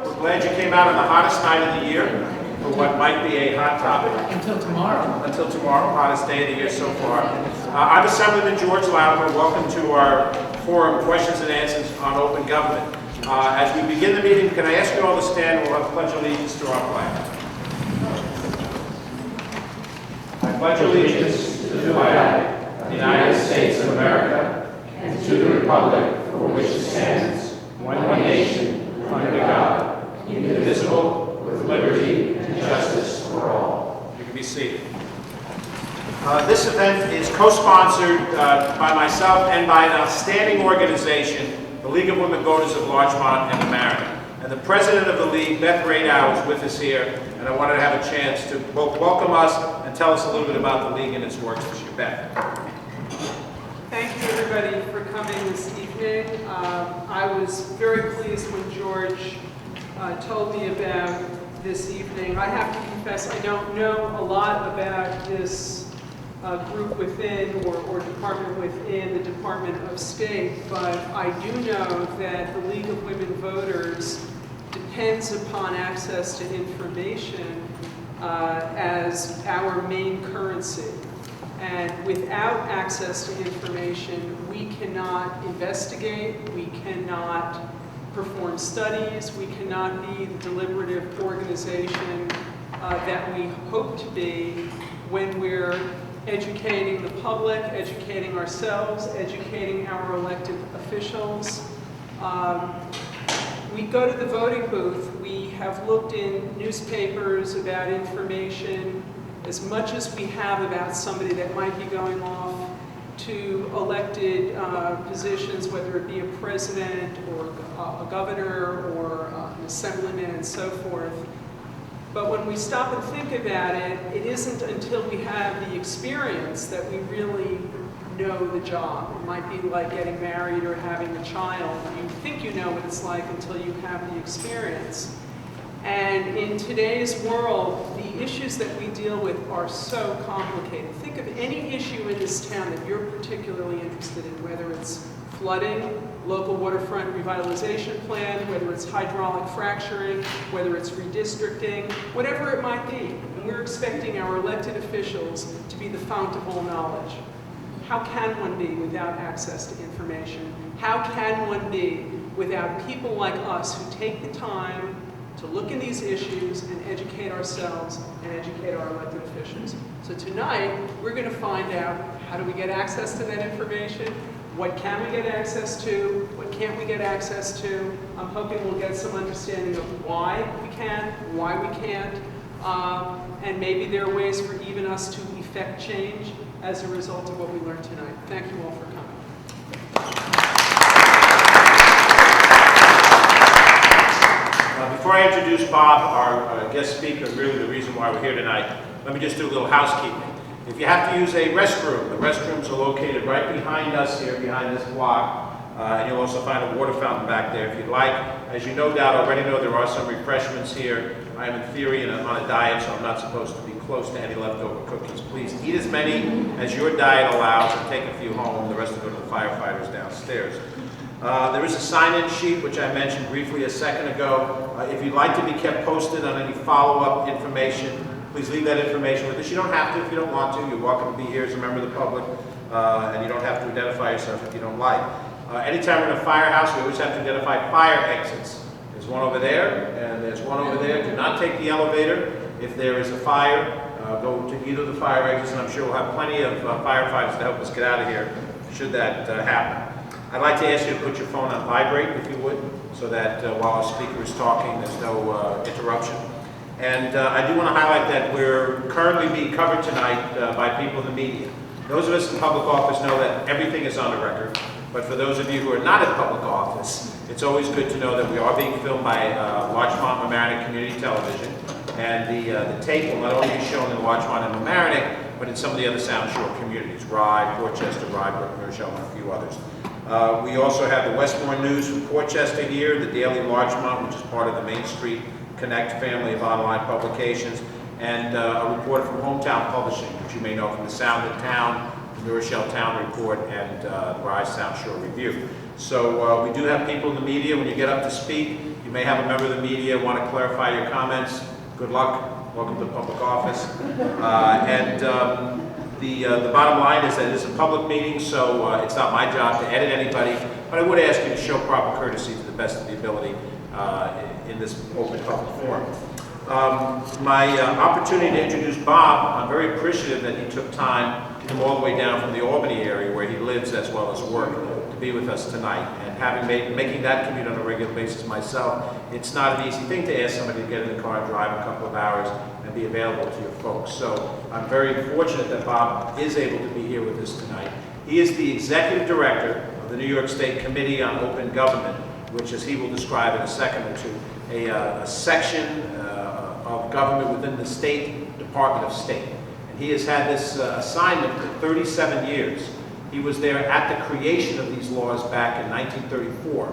We're glad you came out on the hottest night of the year for what might be a hot topic. Until tomorrow. Until tomorrow, hottest day of the year so far. I'm Assemblyman George Latimer. Welcome to our forum, Questions and Answers on Open Government. As we begin the meeting, can I ask you all to stand and we'll have pledge allegiance to our flag. I pledge allegiance to the flag of the United States of America and to the republic for which it stands, one nation, under God, indivisible, with liberty and justice for all. You can be seated. This event is co-sponsored by myself and by an outstanding organization, the League of Women Voters of Larchmont and Mamaroneck. And the president of the league, Beth Radow, is with us here, and I wanted to have a chance to both welcome us and tell us a little bit about the league and its works this year. Beth. Thank you, everybody, for coming this evening. I was very pleased when George told me about this evening. I have to confess I don't know a lot about this group within or department within the Department of State, but I do know that the League of Women Voters depends upon access to information as our main currency. And without access to information, we cannot investigate, we cannot perform studies, we cannot be the deliberative organization that we hope to be when we're educating the public, educating ourselves, educating our elected officials. We go to the voting booth, we have looked in newspapers about information, as much as we have about somebody that might be going off to elected positions, whether it be a president or a governor or an assemblyman and so forth. But when we stop and think about it, it isn't until we have the experience that we really know the job. It might be like getting married or having a child. You think you know what it's like until you have the experience. And in today's world, the issues that we deal with are so complicated. Think of any issue in this town that you're particularly interested in, whether it's flooding, local waterfront revitalization plan, whether it's hydraulic fracturing, whether it's redistricting, whatever it might be. And we're expecting our elected officials to be the fount of all knowledge. How can one be without access to information? How can one be without people like us who take the time to look in these issues and educate ourselves and educate our elected officials? So tonight, we're going to find out how do we get access to that information, what can we get access to, what can't we get access to. I'm hoping we'll get some understanding of why we can, why we can't, and maybe there are ways for even us to effect change as a result of what we learned tonight. Thank you all for coming. Before I introduce Bob, our guest speaker, really the reason why we're here tonight, let me just do a little housekeeping. If you have to use a restroom, the restrooms are located right behind us here, behind this block. And you'll also find a water fountain back there if you'd like. As you no doubt already know, there are some refreshments here. I am in theory on a diet, so I'm not supposed to be close to any leftover cookies. Please eat as many as your diet allows and take a few home. The rest will go to the firefighters downstairs. There is a sign-in sheet, which I mentioned briefly a second ago. If you'd like to be kept posted on any follow-up information, please leave that information with us. You don't have to if you don't want to. You're welcome to be here as a member of the public, and you don't have to identify yourself if you don't like. Anytime we're in a firehouse, we always have to identify fire exits. There's one over there, and there's one over there. Do not take the elevator. If there is a fire, go to either of the fire exits, and I'm sure we'll have plenty of firefighters to help us get out of here should that happen. I'd like to ask you to put your phone on vibrate, if you would, so that while our speaker is talking, there's no interruption. And I do want to highlight that we're currently being covered tonight by people in the media. Those of us in public office know that everything is on the record, but for those of you who are not in public office, it's always good to know that we are being filmed by Larchmont Mamaroneck Community Television, and the tape will not only be shown in Larchmont and Mamaroneck, but in some of the other Sound Shore communities, Rye, Portchester, Rye, Brook, Rochelle, and a few others. We also have the Westmore News from Portchester here, the Daily Larchmont, which is part of the Main Street Connect family of online publications, and a reporter from Hometown Publishing, which you may know from the Sound of Town, the New Rochelle Town Report, and the Rise Sound Shore Review. So we do have people in the media. When you get up to speak, you may have a member of the media want to clarify your comments. Good luck. Welcome to public office. The bottom line is that it is a public meeting, so it's not my job to edit anybody, but I would ask you to show proper courtesy to the best of the ability in this open public forum. My opportunity to introduce Bob, I'm very appreciative that he took time to come all the way down from the Albany area where he lives as well as work to be with us tonight. And making that commute on a regular basis myself, it's not an easy thing to ask somebody to get in the car and drive a couple of hours and be available to your folks. So I'm very fortunate that Bob is able to be here with us tonight. He is the Executive Director of the New York State Committee on Open Government, which, as he will describe in a second or two, a section of government within the State Department of State. And he has had this assignment for 37 years. He was there at the creation of these laws back in 1934,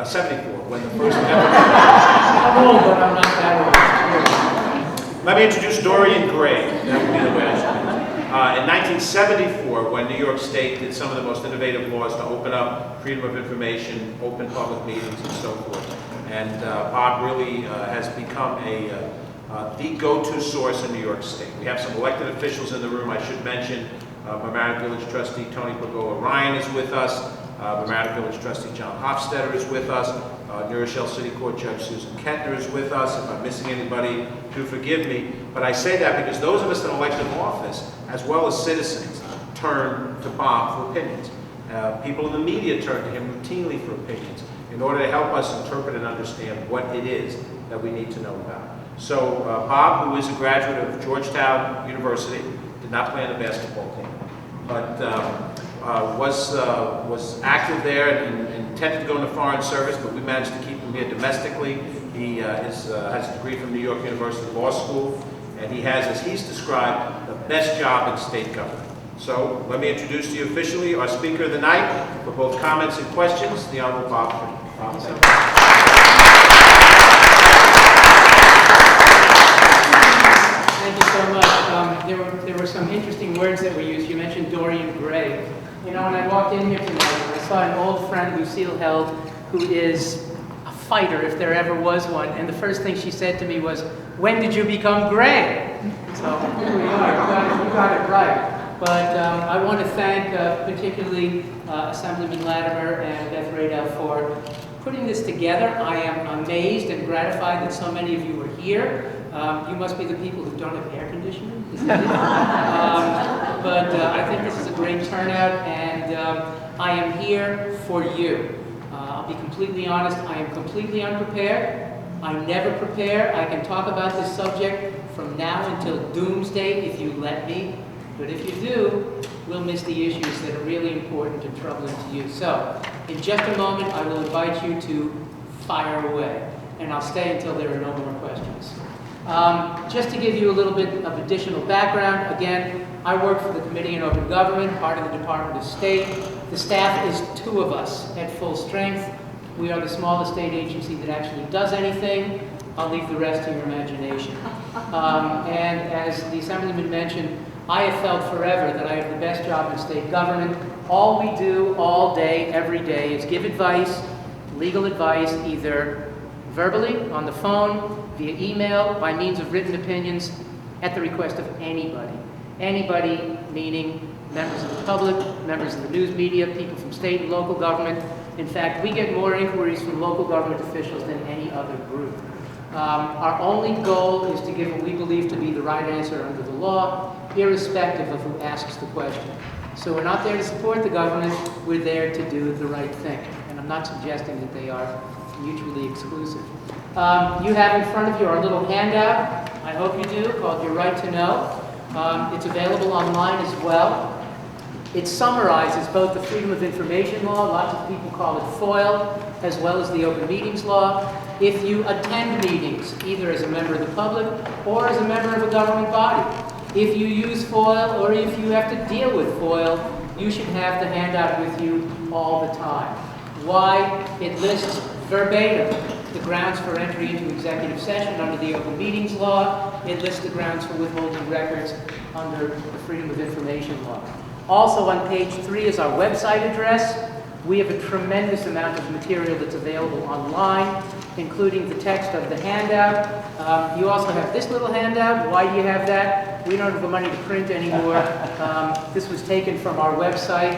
74, when the first amendment. I'm old, but I'm not that old. Let me introduce Dorian Gray. That would be the way I should do it. In 1974, when New York State did some of the most innovative laws to open up freedom of information, open public meetings, and so forth. And Bob really has become the go-to source in New York State. We have some elected officials in the room I should mention. Mamaroneck Village Trustee Tony Pagoa Ryan is with us. Mamaroneck Village Trustee John Hofstetter is with us. New Rochelle City Court Judge Susan Kettner is with us. If I'm missing anybody, do forgive me. But I say that because those of us in elected office, as well as citizens, turn to Bob for opinions. People in the media turn to him routinely for opinions in order to help us interpret and understand what it is that we need to know about. So Bob, who is a graduate of Georgetown University, did not play on the basketball team, but was active there and intended to go into foreign service, but we managed to keep him here domestically. He has a degree from New York University Law School, and he has, as he's described, the best job in state government. So let me introduce to you officially our speaker of the night for both comments and questions, the Honorable Bob Freeman. Bob, thank you. Thank you so much. There were some interesting words that were used. You mentioned Dorian Gray. You know, when I walked in here tonight, I saw an old friend, Lucille Held, who is a fighter, if there ever was one. And the first thing she said to me was, "When did you become gray?" So here we are. You got it right. But I want to thank particularly Assemblyman Latimer and Beth Radel for putting this together. I am amazed and gratified that so many of you are here. You must be the people who don't have air conditioning. Is that it? But I think this is a great turnout, and I am here for you. I'll be completely honest, I am completely unprepared. I never prepare. I can talk about this subject from now until doomsday if you let me. But if you do, we'll miss the issues that are really important and troubling to you. So, in just a moment, I will invite you to fire away. And I'll stay until there are no more questions. Just to give you a little bit of additional background, again, I work for the Committee on Open Government, part of the Department of State. The staff is 2 of us at full strength. We are the smallest state agency that actually does anything. I'll leave the rest to your imagination. And as the Assemblyman mentioned, I have felt forever that I have the best job in state government. All we do all day, every day, is give advice, legal advice, either verbally, on the phone, via email, by means of written opinions, at the request of anybody. Anybody meaning members of the public, members of the news media, people from state and local government. In fact, we get more inquiries from local government officials than any other group. Our only goal is to give what we believe to be the right answer under the law, irrespective of who asks the question. So we're not there to support the government, we're there to do the right thing. And I'm not suggesting that they are mutually exclusive. You have in front of you our little handout, I hope you do, called Your Right to Know. It's available online as well. It summarizes both the Freedom of Information Law, lots of people call it FOIL, as well as the Open Meetings Law. If you attend meetings, either as a member of the public or as a member of a government body, if you use FOIL or if you have to deal with FOIL, you should have the handout with you all the time. Why? It lists verbatim the grounds for entry into executive session under the Open Meetings Law. It lists the grounds for withholding records under the Freedom of Information Law. Also on page 3 is our website address. We have a tremendous amount of material that's available online, including the text of the handout. You also have this little handout. Why do you have that? We don't have the money to print anymore. This was taken from our website.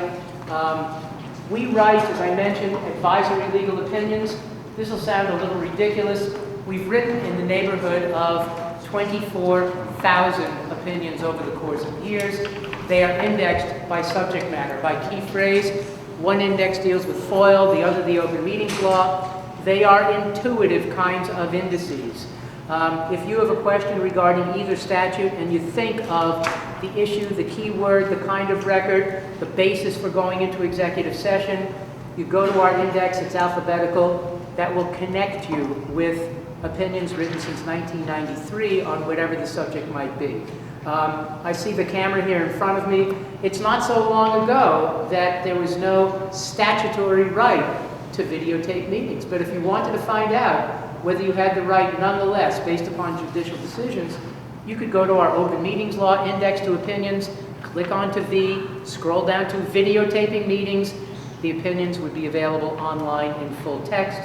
We write, as I mentioned, advisory legal opinions. This will sound a little ridiculous. We've written in the neighborhood of 24,000 opinions over the course of years. They are indexed by subject matter, by key phrase. One index deals with FOIL, the other the open meetings law. They are intuitive kinds of indices. If you have a question regarding either statute and you think of the issue, the keyword, the kind of record, the basis for going into executive session, you go to our index, it's alphabetical, that will connect you with opinions written since 1993 on whatever the subject might be. I see the camera here in front of me. It's not so long ago that there was no statutory right to videotape meetings. But if you wanted to find out whether you had the right nonetheless based upon judicial decisions, you could go to our open meetings law index to opinions, click onto V, scroll down to videotaping meetings. The opinions would be available online in full text.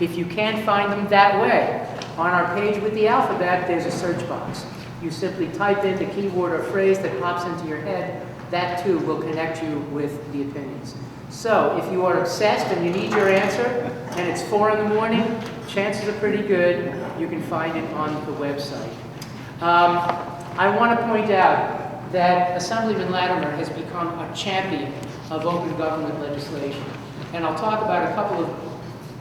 If you can't find them that way, on our page with the alphabet, there's a search box. You simply type in the keyword or phrase that pops into your head. That too will connect you with the opinions. So if you are obsessed and you need your answer, and it's 4 in the morning, chances are pretty good you can find it on the website. I want to point out that Assemblyman Latimer has become a champion of open government legislation. And I'll talk about a couple of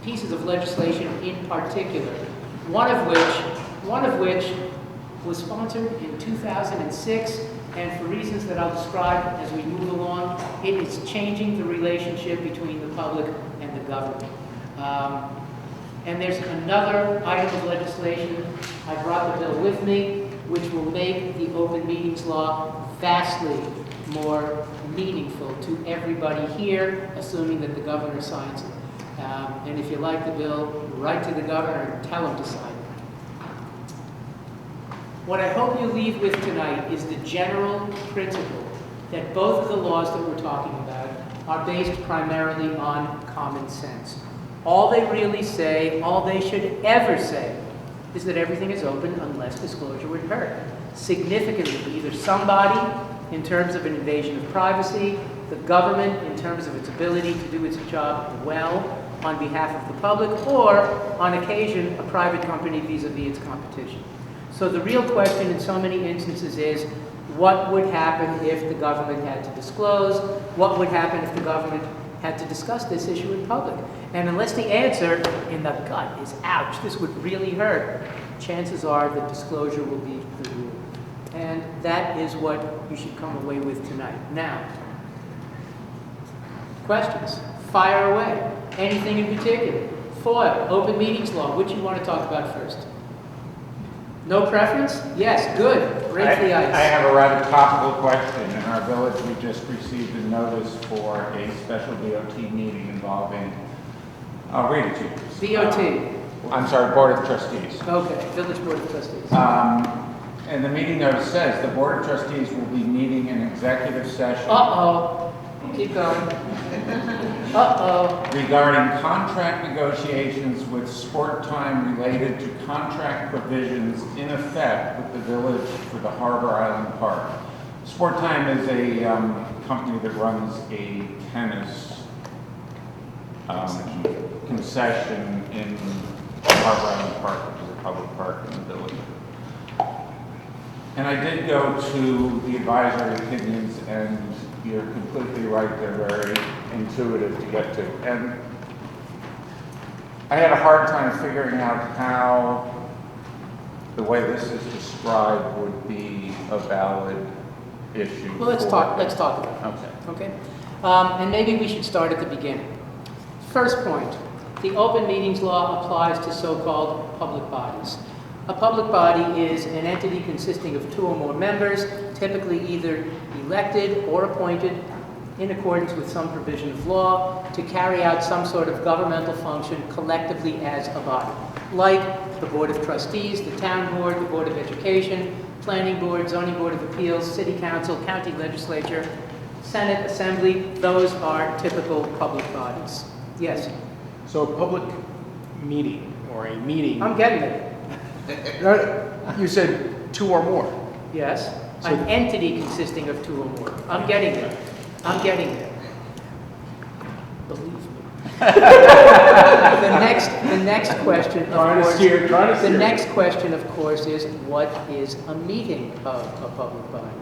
pieces of legislation in particular, one of which was sponsored in 2006, and for reasons that I'll describe as we move along, it is changing the relationship between the public and the government. And there's another item of legislation, I brought the bill with me, which will make the open meetings law vastly more meaningful to everybody here, assuming that the governor signs it. And if you like the bill, write to the governor and tell him to sign it. What I hope you leave with tonight is the general principle that both of the laws that we're talking about are based primarily on common sense. All they really say, all they should ever say, is that everything is open unless disclosure would hurt. Significantly, either somebody, in terms of an invasion of privacy, the government, in terms of its ability to do its job well on behalf of the public, or, on occasion, a private company vis-a-vis its competition. So the real question in so many instances is, what would happen if the government had to disclose? What would happen if the government had to discuss this issue in public? And unless the answer in the gut is, ouch, this would really hurt, chances are that disclosure will be the rule. And that is what you should come away with tonight. Now, questions? Fire away. Anything in particular? FOIL, open meetings law, which you want to talk about first? No preference? Yes, good. Break the ice. I have a rather topical question. In our village, we just received a notice for a special DOT meeting involving, I'll read it to you. DOT. I'm sorry, Board of Trustees. Okay, Village Board of Trustees. And the meeting notice says the Board of Trustees will be meeting in executive session. Uh-oh. Keep going. Uh-oh. Regarding contract negotiations with sport time related to contract provisions in effect with the village for the Harbor Island Park. Sport Time is a company that runs a tennis concession in Harbor Island Park, which is a public park in the village. And I did go to the advisory opinions, and you're completely right, they're very intuitive to get to. And I had a hard time figuring out how the way this is described would be a valid issue. Well, let's talk about it. Okay. And maybe we should start at the beginning. First point, the open meetings law applies to so-called public bodies. A public body is an entity consisting of 2 or more members, typically either elected or appointed in accordance with some provision of law to carry out some sort of governmental function collectively as a body, like the Board of Trustees, the Town Board, the Board of Education, Planning Board, Zoning Board of Appeals, City Council, County Legislature, Senate, Assembly, those are typical public bodies. Yes, So a public meeting or a meeting, I'm getting it. you said two or more. Yes, So- an entity consisting of two or more. I'm getting it. I'm getting it. Believe me. The next question, of course, the next question, of course, is what is a meeting of a public body?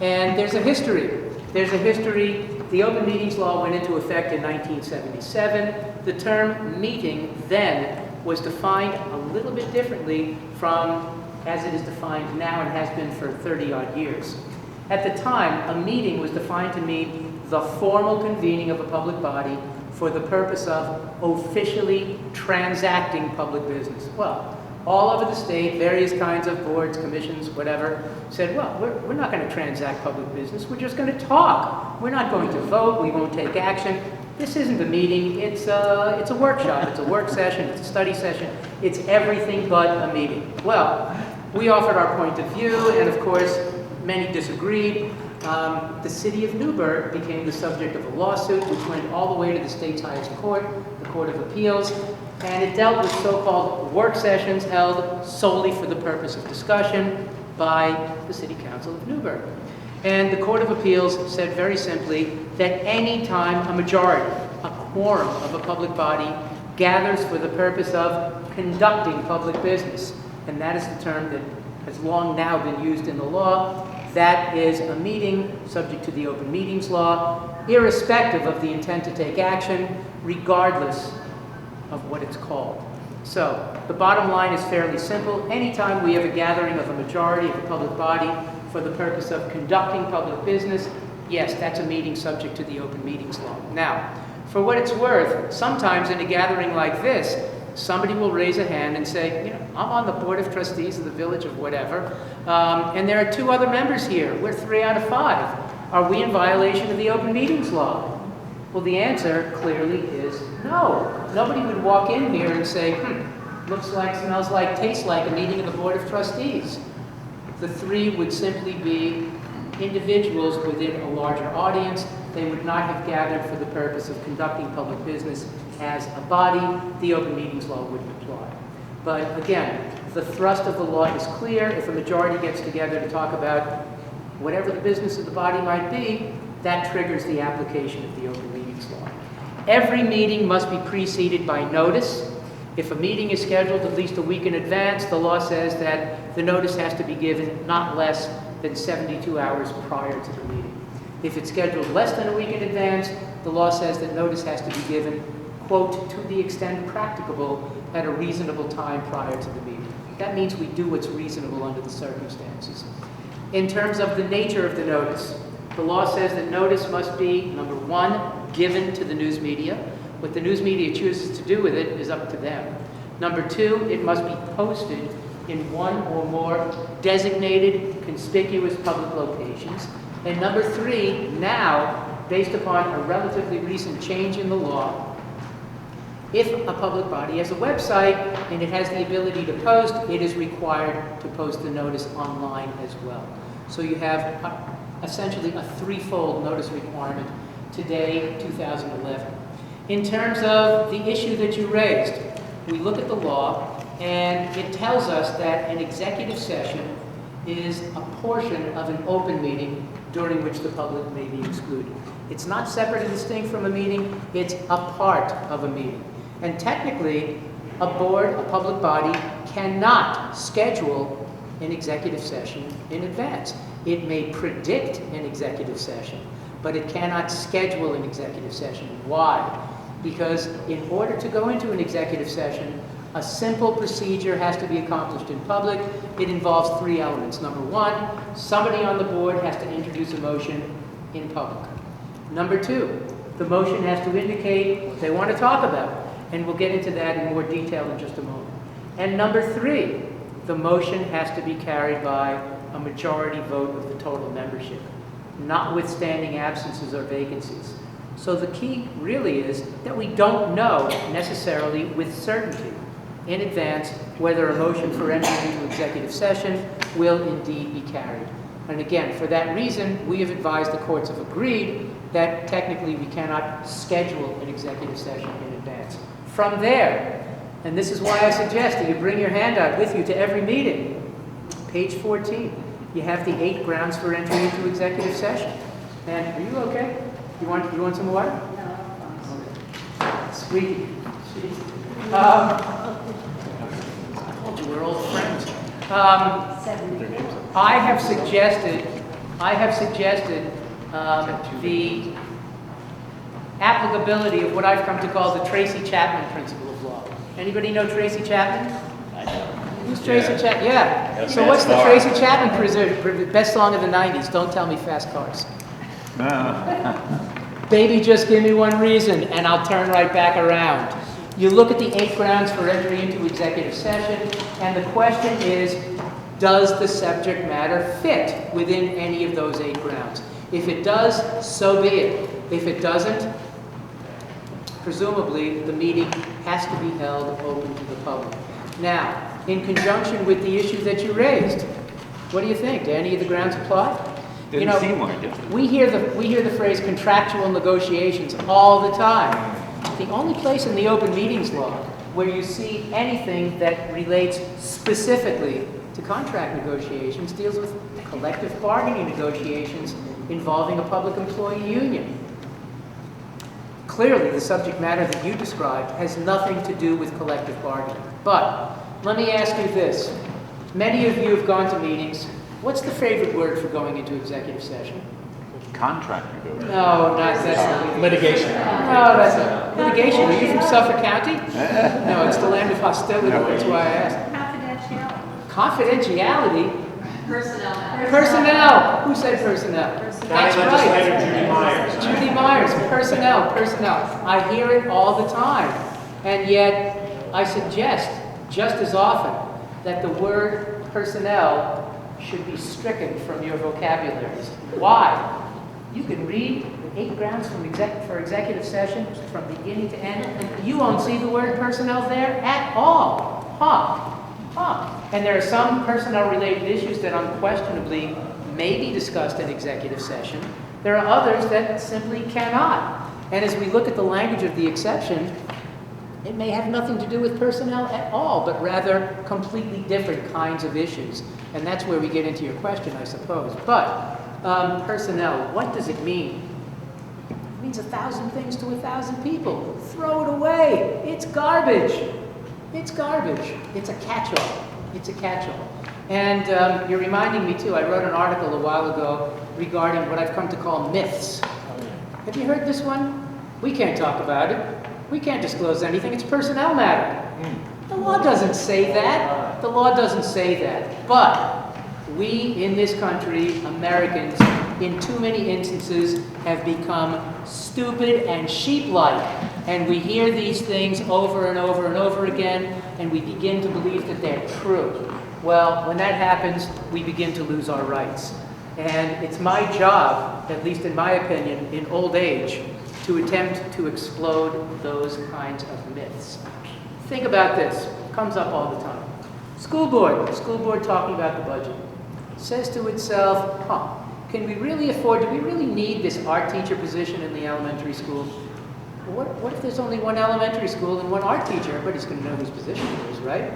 And there's a history. There's a history. The Open Meetings Law went into effect in 1977. The term meeting then was defined a little bit differently from as it is defined now and has been for 30-odd years. At the time, a meeting was defined to mean the formal convening of a public body for the purpose of officially transacting public business. Well, all over the state, various kinds of boards, commissions, whatever, said, well, we're not going to transact public business. We're just going to talk. We're not going to vote. We won't take action. This isn't a meeting. It's a workshop. It's a work session. It's a study session. It's everything but a meeting. Well, we offered our point of view, and of course, many disagreed. The city of Newburgh became the subject of a lawsuit which went all the way to the state's highest court, the Court of Appeals, and it dealt with so-called work sessions held solely for the purpose of discussion by the City Council of Newburgh. And the Court of Appeals said very simply that any time a majority, a quorum of a public body, gathers for the purpose of conducting public business, and that is the term that has long now been used in the law, that is a meeting subject to the Open Meetings Law, irrespective of the intent to take action, regardless of what it's called. So, the bottom line is fairly simple. Anytime we have a gathering of a majority of a public body for the purpose of conducting public business, yes, that's a meeting subject to the Open Meetings Law. Now, for what it's worth, sometimes in a gathering like this, somebody will raise a hand and say, you know, I'm on the Board of Trustees of the Village of whatever, and there are 2 other members here. We're 3 out of 5. Are we in violation of the Open Meetings Law? Well, the answer clearly is no. Nobody would walk in here and say, looks like, smells like, tastes like a meeting of the Board of Trustees. The 3 would simply be individuals within a larger audience. They would not have gathered for the purpose of conducting public business as a body. The Open Meetings Law wouldn't apply. But again, the thrust of the law is clear. If a majority gets together to talk about whatever the business of the body might be, that triggers the application of the Open Meetings Law. Every meeting must be preceded by notice. If a meeting is scheduled at least a week in advance, the law says that the notice has to be given not less than 72 hours prior to the meeting. If it's scheduled less than a week in advance, the law says that notice has to be given, quote, to the extent practicable at a reasonable time prior to the meeting. That means we do what's reasonable under the circumstances. In terms of the nature of the notice, the law says that notice must be, number 1, given to the news media. What the news media chooses to do with it is up to them. Number 2, it must be posted in 1 or more designated conspicuous public locations. And number 3, now, based upon a relatively recent change in the law, if a public body has a website and it has the ability to post, it is required to post the notice online as well. So you have essentially a 3-fold notice requirement today, 2011. In terms of the issue that you raised, we look at the law and it tells us that an executive session is a portion of an open meeting during which the public may be excluded. It's not separate and distinct from a meeting, it's a part of a meeting. And technically, a board, a public body, cannot schedule an executive session in advance. It may predict an executive session, but it cannot schedule an executive session. Why? Because in order to go into an executive session, a simple procedure has to be accomplished in public. It involves 3 elements. Number 1, somebody on the board has to introduce a motion in public. Number 2, the motion has to indicate what they want to talk about. And we'll get into that in more detail in just a moment. And number 3, the motion has to be carried by a majority vote of the total membership, notwithstanding absences or vacancies. So the key really is that we don't know necessarily with certainty in advance whether a motion for entry into executive session will indeed be carried. And again, for that reason, we have advised the courts have agreed that technically we cannot schedule an executive session in advance. From there, and this is why I suggest that you bring your handout with you to every meeting. Page 14, you have the 8 grounds for entry into executive session. And are you okay? You want some water? No. Sweetie. I told you we're old friends. I have suggested the applicability of what I've come to call the Tracy Chapman principle of law. Anybody know Tracy Chapman? I know. Who's Tracy Chapman? Yeah. So what's the Tracy Chapman best song of the 90s? Don't tell me Fast Cars. Baby, just give me one reason, and I'll turn right back around. You look at the 8 grounds for entry into executive session, and the question is, does the subject matter fit within any of those 8 grounds? If it does, so be it. If it doesn't, presumably the meeting has to be held open to the public. Now, in conjunction with the issue that you raised, what do you think? Do any of the grounds apply? Didn't seem like it. We hear the phrase contractual negotiations all the time. The only place in the open meetings law where you see anything that relates specifically to contract negotiations deals with collective bargaining negotiations involving a public employee union. Clearly, the subject matter that you described has nothing to do with collective bargaining. But let me ask you this. Many of you have gone to meetings. What's the favorite word for going into executive session? Contract negotiation. No, that's not Litigation. No, that's not. Litigation. Are you from Suffolk County? No, it's the land of hostility. That's why I asked. Confidentiality? Personnel. Who said personnel? That's Legislator right. Judy Myers. Judy Myers. Personnel. I hear it all the time. And yet, I suggest just as often that the word personnel should be stricken from your vocabularies. Why? You can read the 8 grounds for executive session from beginning to end, and you won't see the word personnel there at all. And there are some personnel-related issues that unquestionably may be discussed in executive session. There are others that simply cannot. And as we look at the language of the exception, it may have nothing to do with personnel at all, but rather completely different kinds of issues. And that's where we get into your question, I suppose. But personnel, what does it mean? It means 1,000 things to 1,000 people. Throw it away. It's garbage. It's garbage. It's a catch-all. It's a catch-all. And you're reminding me, too, I wrote an article a while ago regarding what I've come to call myths. Have you heard this one? We can't talk about it. We can't disclose anything. It's personnel matter. The law doesn't say that. The law doesn't say that. But we in this country, Americans, in too many instances have become stupid and sheep-like. And we hear these things over and over and over again, and we begin to believe that they're true. Well, when that happens, we begin to lose our rights. And it's my job, at least in my opinion, in old age, to attempt to explode those kinds of myths. Think about this. It comes up all the time. School board talking about the budget. Says to itself, can we really afford, do we really need this art teacher position in the elementary school? What if there's only one elementary school and one art teacher? Everybody's going to know whose position it is, right?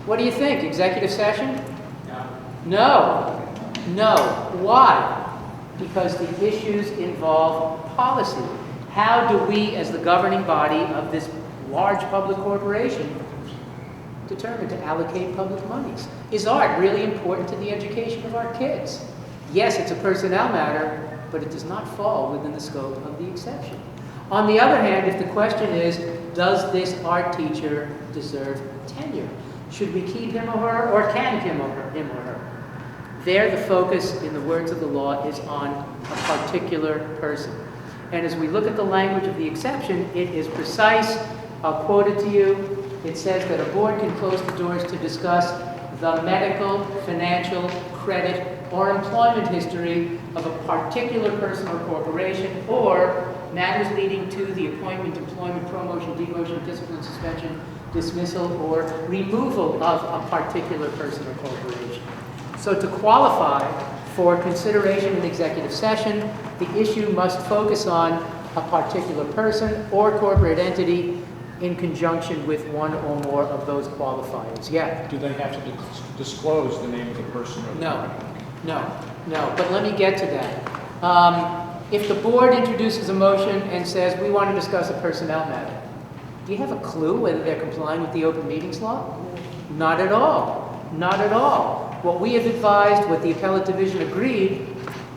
What do you think? Executive session? No. Why? Because the issues involve policy. How do we, as the governing body of this large public corporation, determine to allocate public monies? Is art really important to the education of our kids? Yes, it's a personnel matter, but it does not fall within the scope of the exception. On the other hand, if the question is, does this art teacher deserve tenure? Should we keep him or her, or can him or her? There, the focus, in the words of the law, is on a particular person. And as we look at the language of the exception, it is precise. I'll quote it to you. It says that a board can close the doors to discuss the medical, financial, credit, or employment history of a particular person or corporation, or matters leading to the appointment, employment, promotion, demotion, discipline, suspension, dismissal, or removal of a particular person or corporation. So to qualify For consideration in executive session, the issue must focus on a particular person or corporate entity in conjunction with one or more of those qualifiers. Yeah? Do they have to disclose the name of the person? Or the No, company? no, but let me get to that. If the board introduces a motion and says, we want to discuss a personnel matter, do you have a clue whether they're complying with the open meetings law? Not at all, not at all. What we have advised, what the appellate division agreed,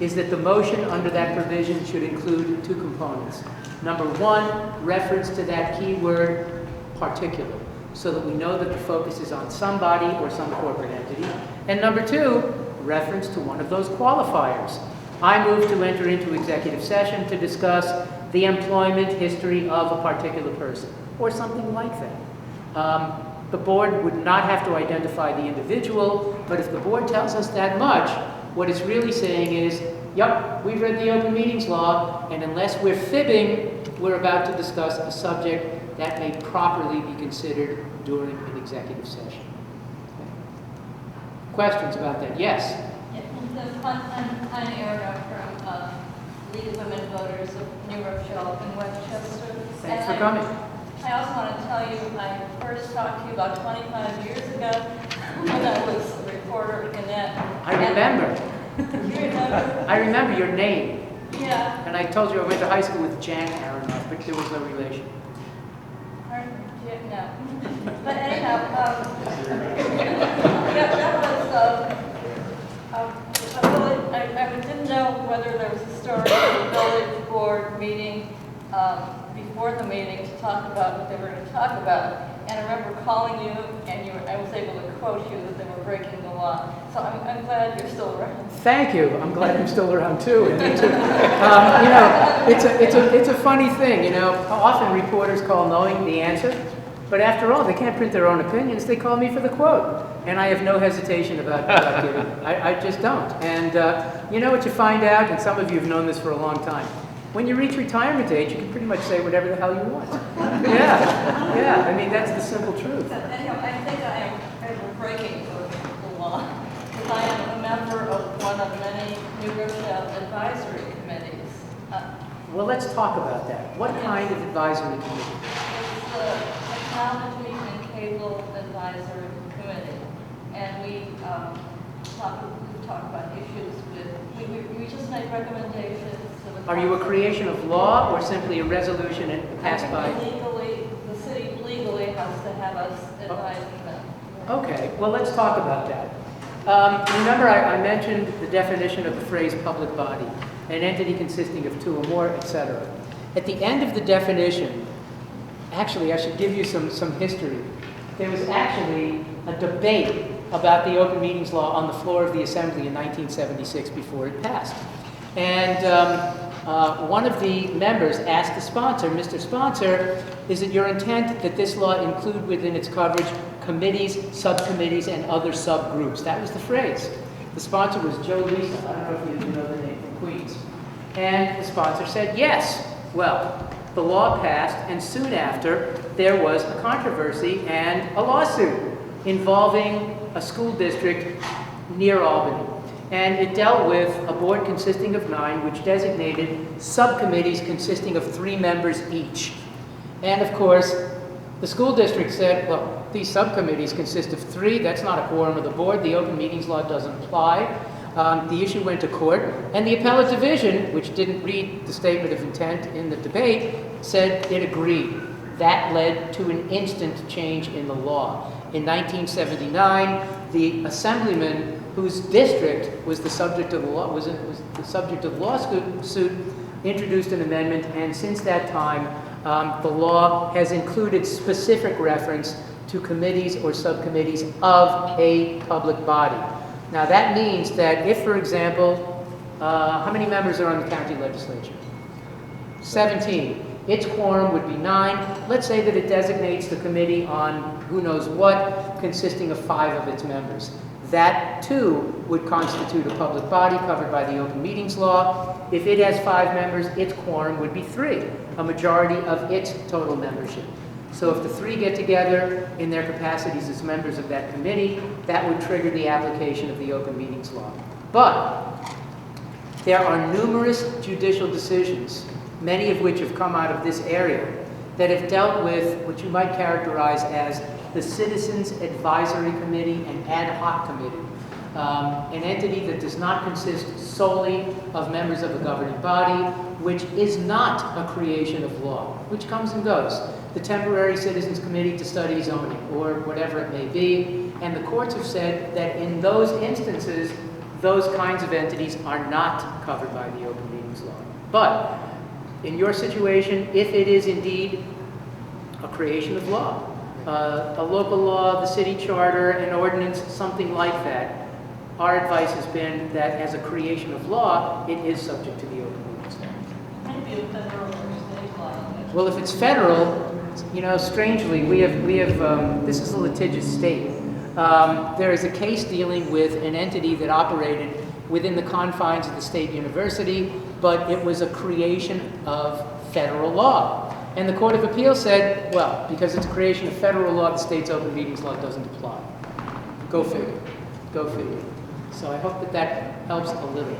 is that the motion under that provision should include two components. Number one, reference to that keyword particular, so that we know that the focus is on somebody or some corporate entity. And number two, reference to one of those qualifiers. I move to enter into executive session to discuss the employment history of a particular person, or something like that. The board would not have to identify the individual, but if the board tells us that much, what it's really saying is, yep, we've read the open meetings law, and unless we're fibbing, we're about to discuss a subject that may properly be considered during an executive session. Okay. Questions about that? Yes? I'm Erica from League of Women Voters of New Rochelle in Westchester. Thanks for coming. I also want to tell you, I first talked to you about 25 years ago when I was a reporter in that. I remember. You remember? I remember your name. Yeah. And I told you I went to high school with Jan Aronoff, but there was no relation. No. But anyhow, that was a village, I didn't know whether there was a story of a village board meeting before the meeting to talk about what they were going to talk about. And I remember calling you, and I was able to quote you that they were breaking the law. So I'm glad you're still around. Thank you. I'm glad I'm still around too. And me too. It's a funny thing. You know, often reporters call knowing the answer, but after all, they can't print their own opinions. They call me for the quote, and I have no hesitation about giving it. I just don't. And you know what you find out, and some of you have known this for a long time. When you reach retirement age, you can pretty much say whatever the hell you want. Yeah. I mean, that's the simple truth. Anyhow, I think I'm breaking the law because I am a member of one of many New Rochelle advisory committees. Well, let's talk about that. What kind of advisory committee? It's the Technology and Cable Advisory Committee, and we talk about issues with, we just make recommendations to the. Are you a creation of law or simply a resolution and passed by? Legally, the city legally has to have us advising them. Okay, well, let's talk about that. Remember, I mentioned the definition of the phrase public body, an entity consisting of two or more, etc. At the end of the definition, actually, I should give you some history. There was actually a debate about the open meetings law on the floor of the Assembly in 1976 before it passed. And one of the members asked the sponsor, Mr. Sponsor, is it your intent that this law include within its coverage committees, subcommittees, and other subgroups? That was the phrase. The sponsor was Joe Lisa. I don't know if you know the name, from Queens. And the sponsor said yes. Well, the law passed, and soon after, there was a controversy and a lawsuit involving a school district near Albany. And it dealt with a board consisting of 9, which designated subcommittees consisting of 3 members each. And of course, the school district said, well, these subcommittees consist of 3. That's not a quorum of the board. The open meetings law doesn't apply. The issue went to court, and the appellate division, which didn't read the statement of intent in the debate, said it agreed. That led to an instant change in the law. In 1979, the assemblyman whose district was the subject of the law, was the subject of the lawsuit, introduced an amendment, and since that time, the law has included specific reference to committees or subcommittees of a public body. Now that means that if, for example, how many members are on the county legislature? 17. Its quorum would be 9. Let's say that it designates the committee on who knows what, consisting of 5 of its members. That, too, would constitute a public body covered by the open meetings law. If it has 5 members, its quorum would be 3, a majority of its total membership. So if the 3 get together in their capacities as members of that committee, that would trigger the application of the open meetings law. But there are numerous judicial decisions, many of which have come out of this area, that have dealt with what you might characterize as the Citizens Advisory Committee and Ad Hoc Committee, an entity that does not consist solely of members of a governing body, which is not a creation of law, which comes and goes. The Temporary Citizens Committee to study zoning, or whatever it may be, and the courts have said that in those instances, those kinds of entities are not covered by the Open Meetings Law. But in your situation, if it is indeed a creation of law, a local law, the city charter, an ordinance, something like that, our advice has been that as a creation of law, it is subject to the Open Meetings Law. Maybe a federal or state law. Well, if it's federal, you know, strangely, we have this is a litigious state. There is a case dealing with an entity that operated within the confines of the state university, but it was a creation of federal law. And the Court of Appeal said, well, because it's a creation of federal law, the state's Open Meetings Law doesn't apply. Go figure. Go figure. So I hope that that helps a little.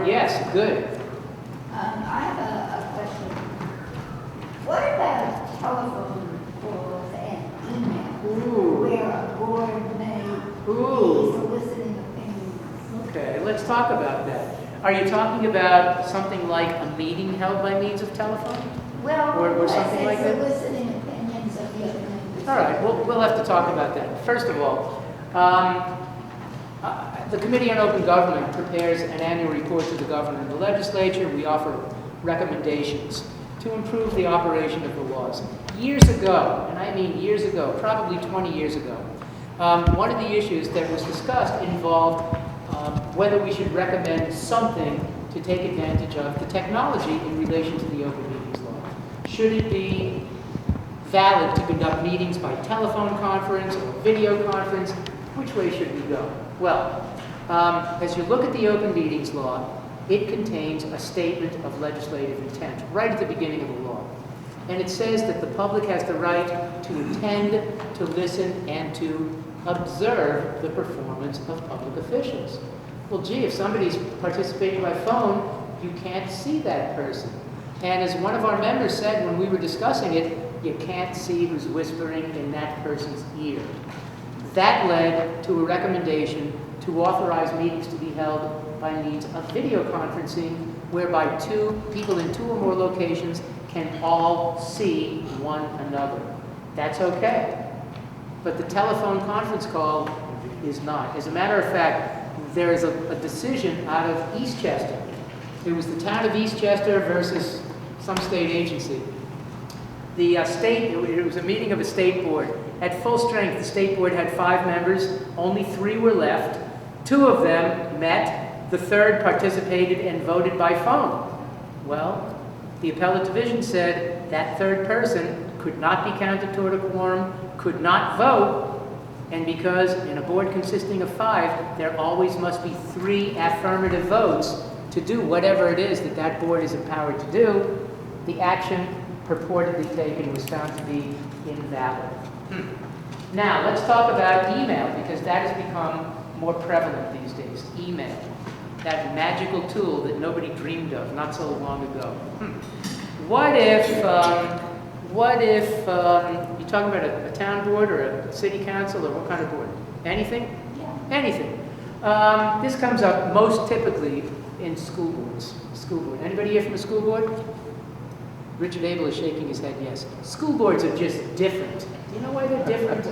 Yes, good. I have a question. What about telephone calls and email? Ooh. Where a board may Ooh. be soliciting opinions? Okay, let's talk about that. Are you talking about something like a meeting held by means of telephone? Well, Or something like that? soliciting opinions of the other members. All right, we'll have to talk about that. First of all, the Committee on Open Government prepares an annual report to the governor and the legislature. We offer recommendations to improve the operation of the laws. Years ago, and I mean years ago, probably 20 years ago, one of the issues that was discussed involved whether we should recommend something to take advantage of the technology in relation to the Open Meetings Law. Should it be valid to conduct meetings by telephone conference or video conference? Which way should we go? Well, as you look at the Open Meetings Law, it contains a statement of legislative intent right at the beginning of the law. And it says that the public has the right to attend, to listen, and to observe the performance of public officials. Well, gee, if somebody's participating by phone, you can't see that person. And as one of our members said when we were discussing it, you can't see who's whispering in that person's ear. That led to a recommendation to authorize meetings to be held by means of video conferencing, whereby two people in two or more locations can all see one another. That's okay. But the telephone conference call is not. As a matter of fact, there is a decision out of Eastchester. It was the town of Eastchester versus some state agency. The state, it was a meeting of a state board. At full strength, the state board had 5 members. Only 3 were left. 2 of them met. The 3rd participated and voted by phone. Well, the appellate division said that 3rd person could not be counted toward a quorum, could not vote, and because in a board consisting of 5, there always must be 3 affirmative votes to do whatever it is that that board is empowered to do, the action purportedly taken was found to be invalid. Now, let's talk about email, because that has become more prevalent these days. Email, that magical tool that nobody dreamed of not so long ago. What if you're talking about a town board or a city council, or what kind of board? Anything? Yeah. Anything. This comes up most typically in school boards. School board. Anybody here from a school board? Richard Abel is shaking his head yes. School boards are just different. Do you know why they're different?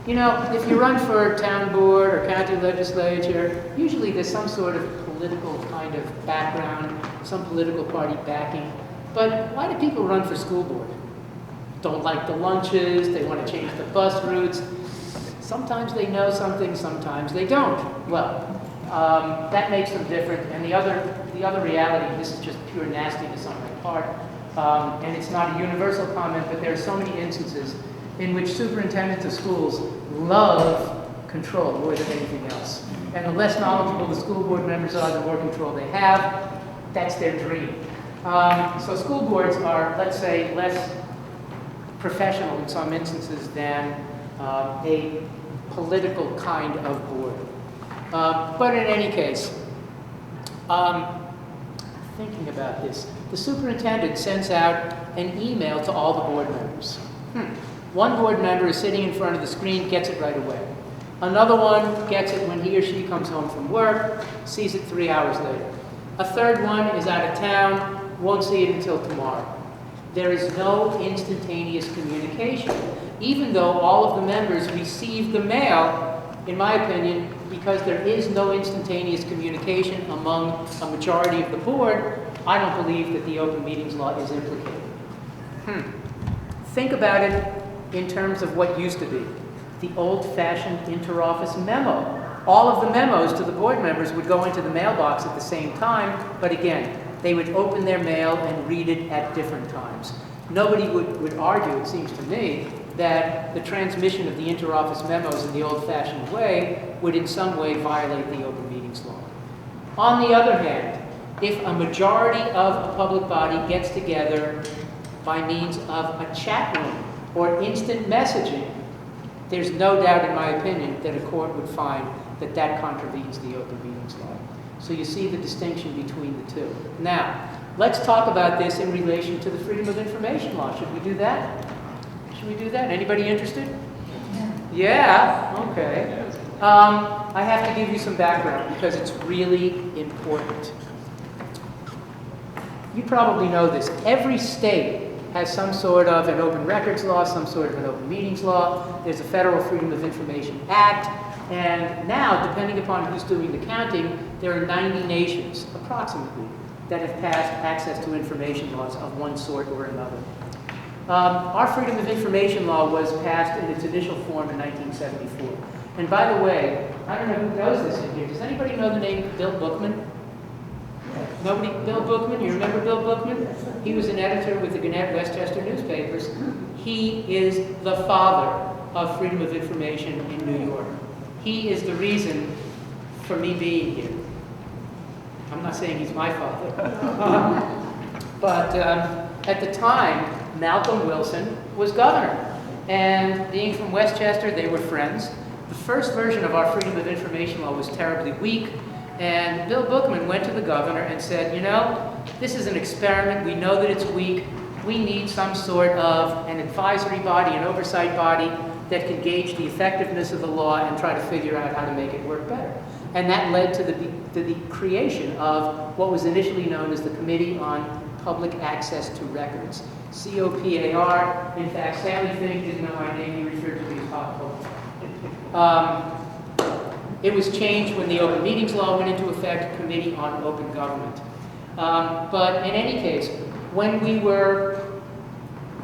You know, if you run for a town board or county legislature, usually there's some sort of political kind of background, some political party backing. But why do people run for school board? Don't like the lunches, they want to change the bus routes. Sometimes they know something, sometimes they don't. Well, that makes them different. And the other reality, this is just pure nastiness on my part, and it's not a universal comment, but there are so many instances in which superintendents of schools love control more than anything else. And the less knowledgeable the school board members are, the more control they have. That's their dream. So school boards are, let's say, less professional in some instances than a political kind of board. But in any case, thinking about this, the superintendent sends out an email to all the board members. One board member is sitting in front of the screen, gets it right away. Another one gets it when he or she comes home from work, sees it 3 hours later. A third one is out of town, won't see it until tomorrow. There is no instantaneous communication, even though all of the members receive the mail, in my opinion, because there is no instantaneous communication among a majority of the board. I don't believe that the open meetings law is implicated. Think about it in terms of what used to be the old-fashioned interoffice memo. All of the memos to the board members would go into the mailbox at the same time, but again, they would open their mail and read it at different times. Nobody would argue, it seems to me, that the transmission of the interoffice memos in the old-fashioned way would in some way violate the open meetings law. On the other hand, if a majority of a public body gets together by means of a chat room or instant messaging, there's no doubt, in my opinion, that a court would find that that contravenes the open meetings law. So you see the distinction between the two. Now, let's talk about this in relation to the Freedom of Information law. Should we do that? Should we do that? Anybody interested? Yeah? Okay. I have to give you some background because it's really important. You probably know this. Every state has some sort of an open records law, some sort of an open meetings law. There's a Federal Freedom of Information Act. And now, depending upon who's doing the counting, there are 90 nations, approximately, that have passed access to information laws of one sort or another. Our Freedom of Information law was passed in its initial form in 1974. And by the way, I don't know who knows this in here. Does anybody know the name Bill Bookman? Nobody? Bill Bookman? You remember Bill Bookman? He was an editor with the Gannett Westchester newspapers. He is the father of freedom of information in New York. He is the reason for me being here. I'm not saying he's my father. But at the time, Malcolm Wilson was governor. And being from Westchester, they were friends. The first version of our Freedom of Information law was terribly weak. And Bill Bookman went to the governor and said, you know, this is an experiment. We know that it's weak. We need some sort of an advisory body, an oversight body that can gauge the effectiveness of the law and try to figure out how to make it work better. And that led to the creation of what was initially known as the Committee on Public Access to Records, COPAR. In fact, Stanley Fink didn't know my name. He referred to me as Pop. It was changed when the Open Meetings Law went into effect, Committee on Open Government. But in any case, when we were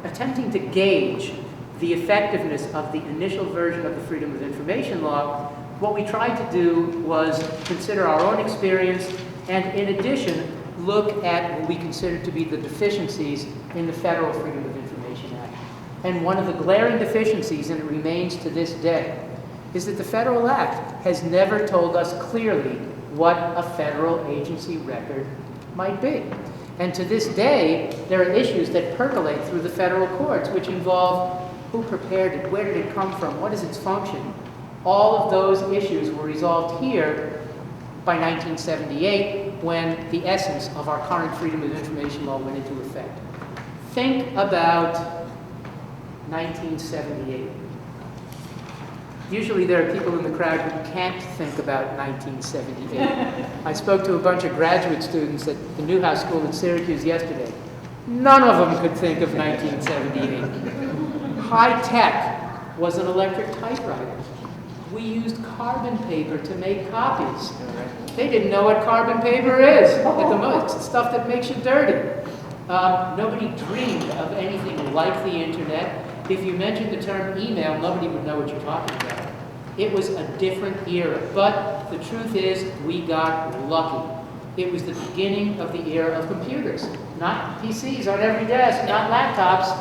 attempting to gauge the effectiveness of the initial version of the Freedom of Information Law, what we tried to do was consider our own experience and, in addition, look at what we considered to be the deficiencies in the Federal Freedom of Information Act. And one of the glaring deficiencies, and it remains to this day, is that the Federal Act has never told us clearly what a federal agency record might be. And to this day, there are issues that percolate through the federal courts, which involve who prepared it, where did it come from, what is its function. All of those issues were resolved here by 1978, when the essence of our current Freedom of Information law went into effect. Think about 1978. Usually there are people in the crowd who can't think about 1978. I spoke to a bunch of graduate students at the Newhouse School in Syracuse yesterday. None of them could think of 1978. High tech was an electric typewriter. We used carbon paper to make copies. They didn't know what carbon paper is at the most. It's stuff that makes you dirty. Nobody dreamed of anything like the internet. If you mentioned the term email, nobody would know what you're talking about. It was a different era. But the truth is, we got lucky. It was the beginning of the era of computers. Not PCs on every desk, not laptops.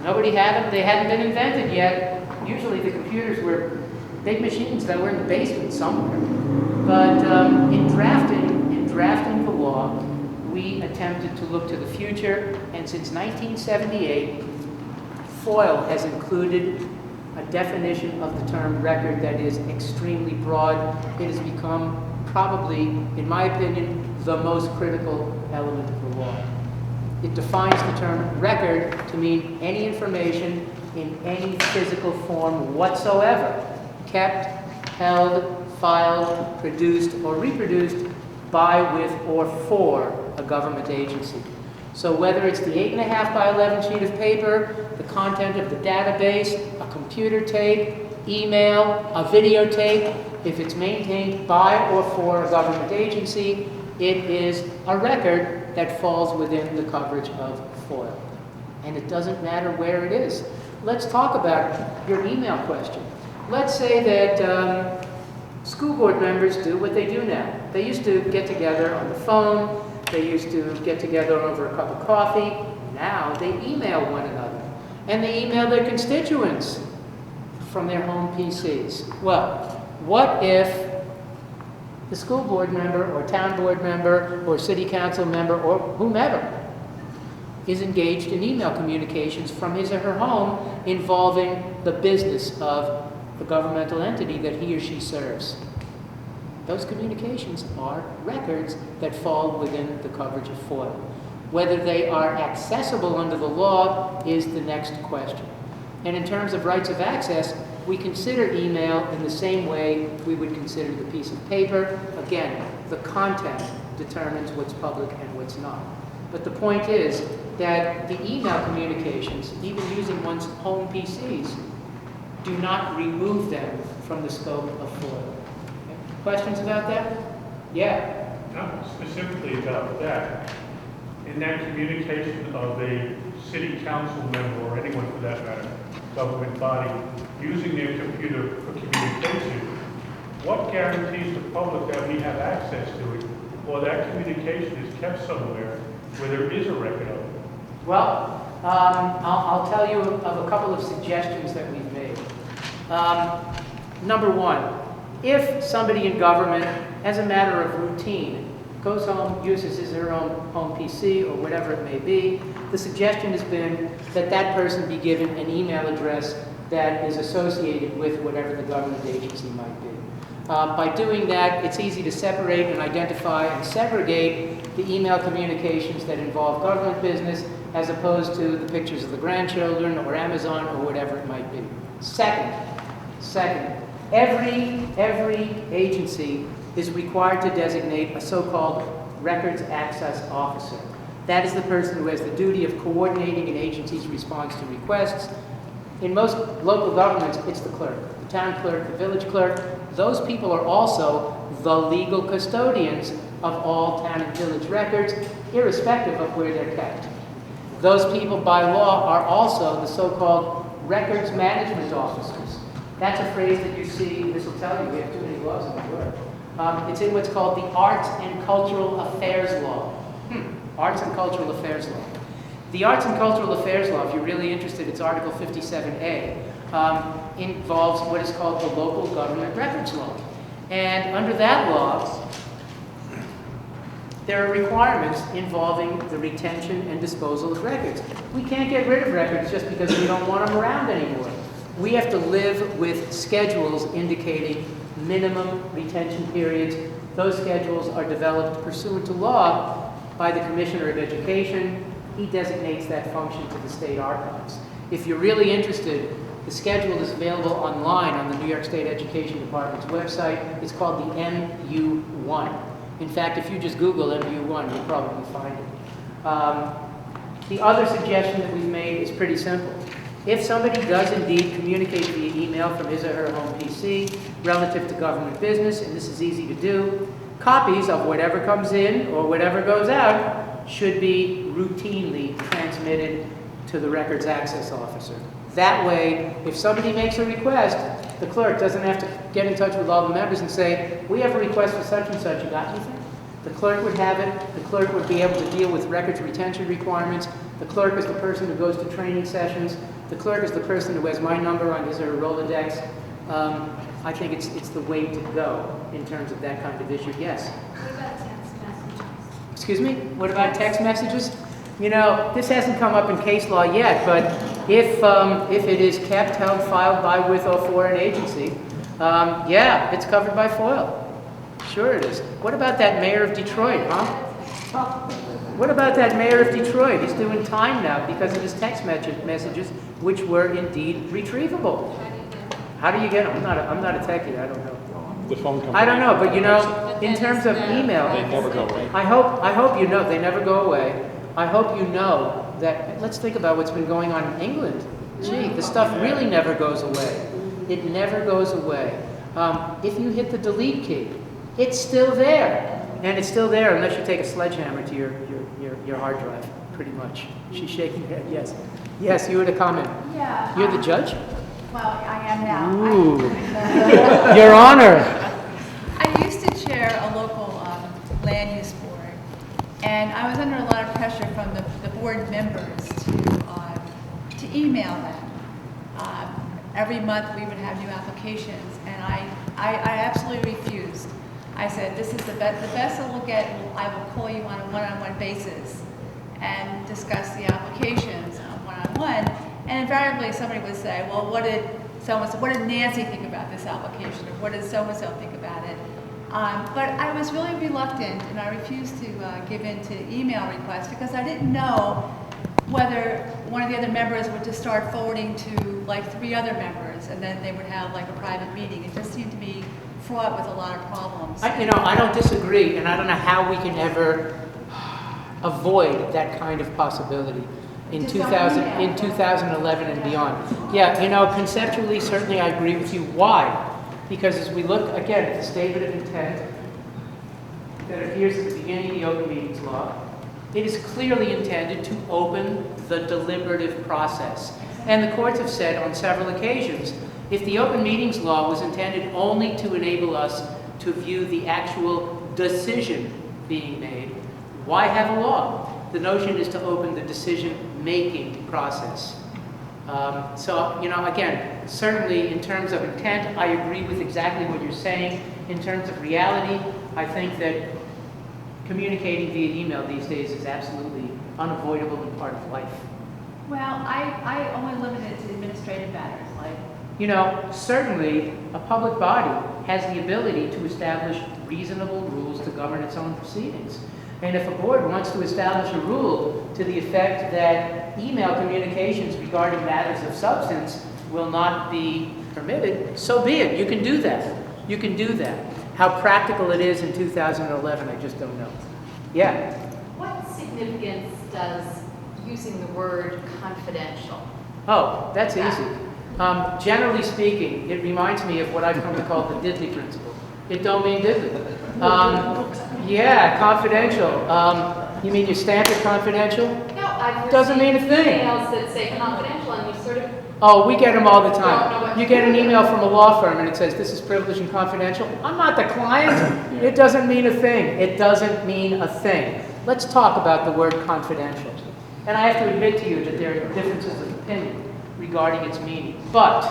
Nobody had them. They hadn't been invented yet. Usually the computers were big machines that were in the basement somewhere. But in drafting the law, we attempted to look to the future, and since 1978, FOIL has included a definition of the term record that is extremely broad. It has become probably, in my opinion, the most critical element of the law. It defines the term record to mean any information in any physical form whatsoever, kept, held, filed, produced, or reproduced by, with, or for a government agency. So whether it's the 8.5 by 11 sheet of paper, the content of the database, a computer tape, email, a videotape, if it's maintained by or for a government agency, it is a record that falls within the coverage of FOIL. And it doesn't matter where it is. Let's talk about your email question. Let's say that school board members do what they do now. They used to get together on the phone. They used to get together over a cup of coffee. Now they email one another. And they email their constituents from their home PCs. Well, what if the school board member or town board member or city council member or whomever is engaged in email communications from his or her home involving the business of the governmental entity that he or she serves? Those communications are records that fall within the coverage of FOIL. Whether they are accessible under the law is the next question. And in terms of rights of access, we consider email in the same way we would consider the piece of paper. Again, the content determines what's public and what's not. But the point is that the email communications, even using one's home PCs, do not remove them from the scope of FOIL. Okay. Questions about that? Yeah. Not specifically about that. In that communication of a city council member or anyone for that matter, government body, using their computer for communication, what guarantees the public that we have access to it, or that communication is kept somewhere where there is a record of it? Well, I'll tell you of a couple of suggestions that we've made. Number one, if somebody in government, as a matter of routine, goes home, uses his or her own home PC or whatever it may be, the suggestion has been that that person be given an email address that is associated with whatever the government agency might be. By doing that, it's easy to separate and identify and segregate the email communications that involve government business as opposed to the pictures of the grandchildren or Amazon or whatever it might be. Second, every agency is required to designate a so-called records access officer. That is the person who has the duty of coordinating an agency's response to requests. In most local governments, it's the clerk, the town clerk, the village clerk. Those people are also the legal custodians of all town and village records, irrespective of where they're kept. Those people by law are also the so-called records management officers. That's a phrase that you see, this will tell you, we have too many laws in the word. It's in what's called the Arts and Cultural Affairs Law. Arts and Cultural Affairs Law. The Arts and Cultural Affairs Law, if you're really interested, it's Article 57A, involves what is called the Local Government Records Law. And under that law, there are requirements involving the retention and disposal of records. We can't get rid of records just because we don't want them around anymore. We have to live with schedules indicating minimum retention periods. Those schedules are developed pursuant to law by the Commissioner of Education. He designates that function to the state archives. If you're really interested, the schedule is available online on the New York State Education Department's website. It's called the MU1. In fact, if you just Google MU1, you'll probably find it. The other suggestion that we've made is pretty simple. If somebody does indeed communicate via email from his or her home PC relative to government business, and this is easy to do, copies of whatever comes in or whatever goes out should be routinely transmitted to the records access officer. That way, if somebody makes a request, the clerk doesn't have to get in touch with all the members and say, we have a request for such and such, you got anything? The clerk would have it, the clerk would be able to deal with records retention requirements, the clerk is the person who goes to training sessions, the clerk is the person who has my number on his or her Rolodex. I think it's the way to go in terms of that kind of issue, yes. What about text messages? Excuse me? What about text messages? You know, this hasn't come up in case law yet, but If it is kept, held, filed by, with, or for an agency, yeah, it's covered by FOIL. Sure it is. What about that mayor of Detroit, huh? What about that mayor of Detroit? He's doing time now because of his text messages, which were indeed retrievable. How do you get them? I'm not a techie, I don't know. The phone company. I don't know, but you know, in terms of email, They never go away. I hope you know, they never go away. I hope you know that, let's think about what's been going on in England. Gee, the stuff really never goes away. It never goes away. If you hit the delete key, it's still there. And it's still there unless you take a sledgehammer to your hard drive, pretty much. She's shaking her head, yes. Yes, you had a comment. Yeah. You're the judge? Well, I am now. Ooh. Your Honor. I used to chair a local land use board, and I was under a lot of pressure from the board members to email them. Every month we would have new applications, and I absolutely refused. I said, this is the best I will get. I will call you on a one-on-one basis and discuss the applications one-on-one. And invariably somebody would say, well, what did Nancy think about this application? Or what did so-and-so think about it? But I was really reluctant, and I refused to give in to email requests because I didn't know whether one of the other members would just start forwarding to like 3 other members, and then they would have like a private meeting. It just seemed to be fraught with a lot of problems. I don't disagree, and I don't know how we can ever avoid that kind of possibility in 2011 and beyond. Yeah, you know, conceptually, certainly I agree with you. Why? Because as we look, again, at the statement of intent that appears at the beginning of the Open Meetings Law, it is clearly intended to open the deliberative process. And the courts have said on several occasions, if the Open Meetings Law was intended only to enable us to view the actual decision being made, why have a law? The notion is to open the decision-making process. So, you know, again, certainly in terms of intent, I agree with exactly what you're saying. In terms of reality, I think that communicating via email these days is absolutely unavoidable and part of life. Well, I only limit it to administrative matters, like. You know, certainly a public body has the ability to establish reasonable rules to govern its own proceedings. And if a board wants to establish a rule to the effect that email communications regarding matters of substance will not be permitted, so be it. You can do that. You can do that. How practical it is in 2011, I just don't know. Yeah? What significance does using the word confidential? Oh, that's easy. Generally speaking, it reminds me of what I've come to call the diddly principle. It don't mean diddly. Yeah, confidential. You mean you stamp it confidential? No, I've Doesn't mean a thing. emails that say confidential, and you sort of. Oh, we get them all the Don't know time. what You to get an do. email from a law firm and it says, this is privileged and confidential. I'm not the client. It doesn't mean a thing. It doesn't mean a thing. Let's talk about the word confidential. And I have to admit to you that there are differences of opinion regarding its meaning. But,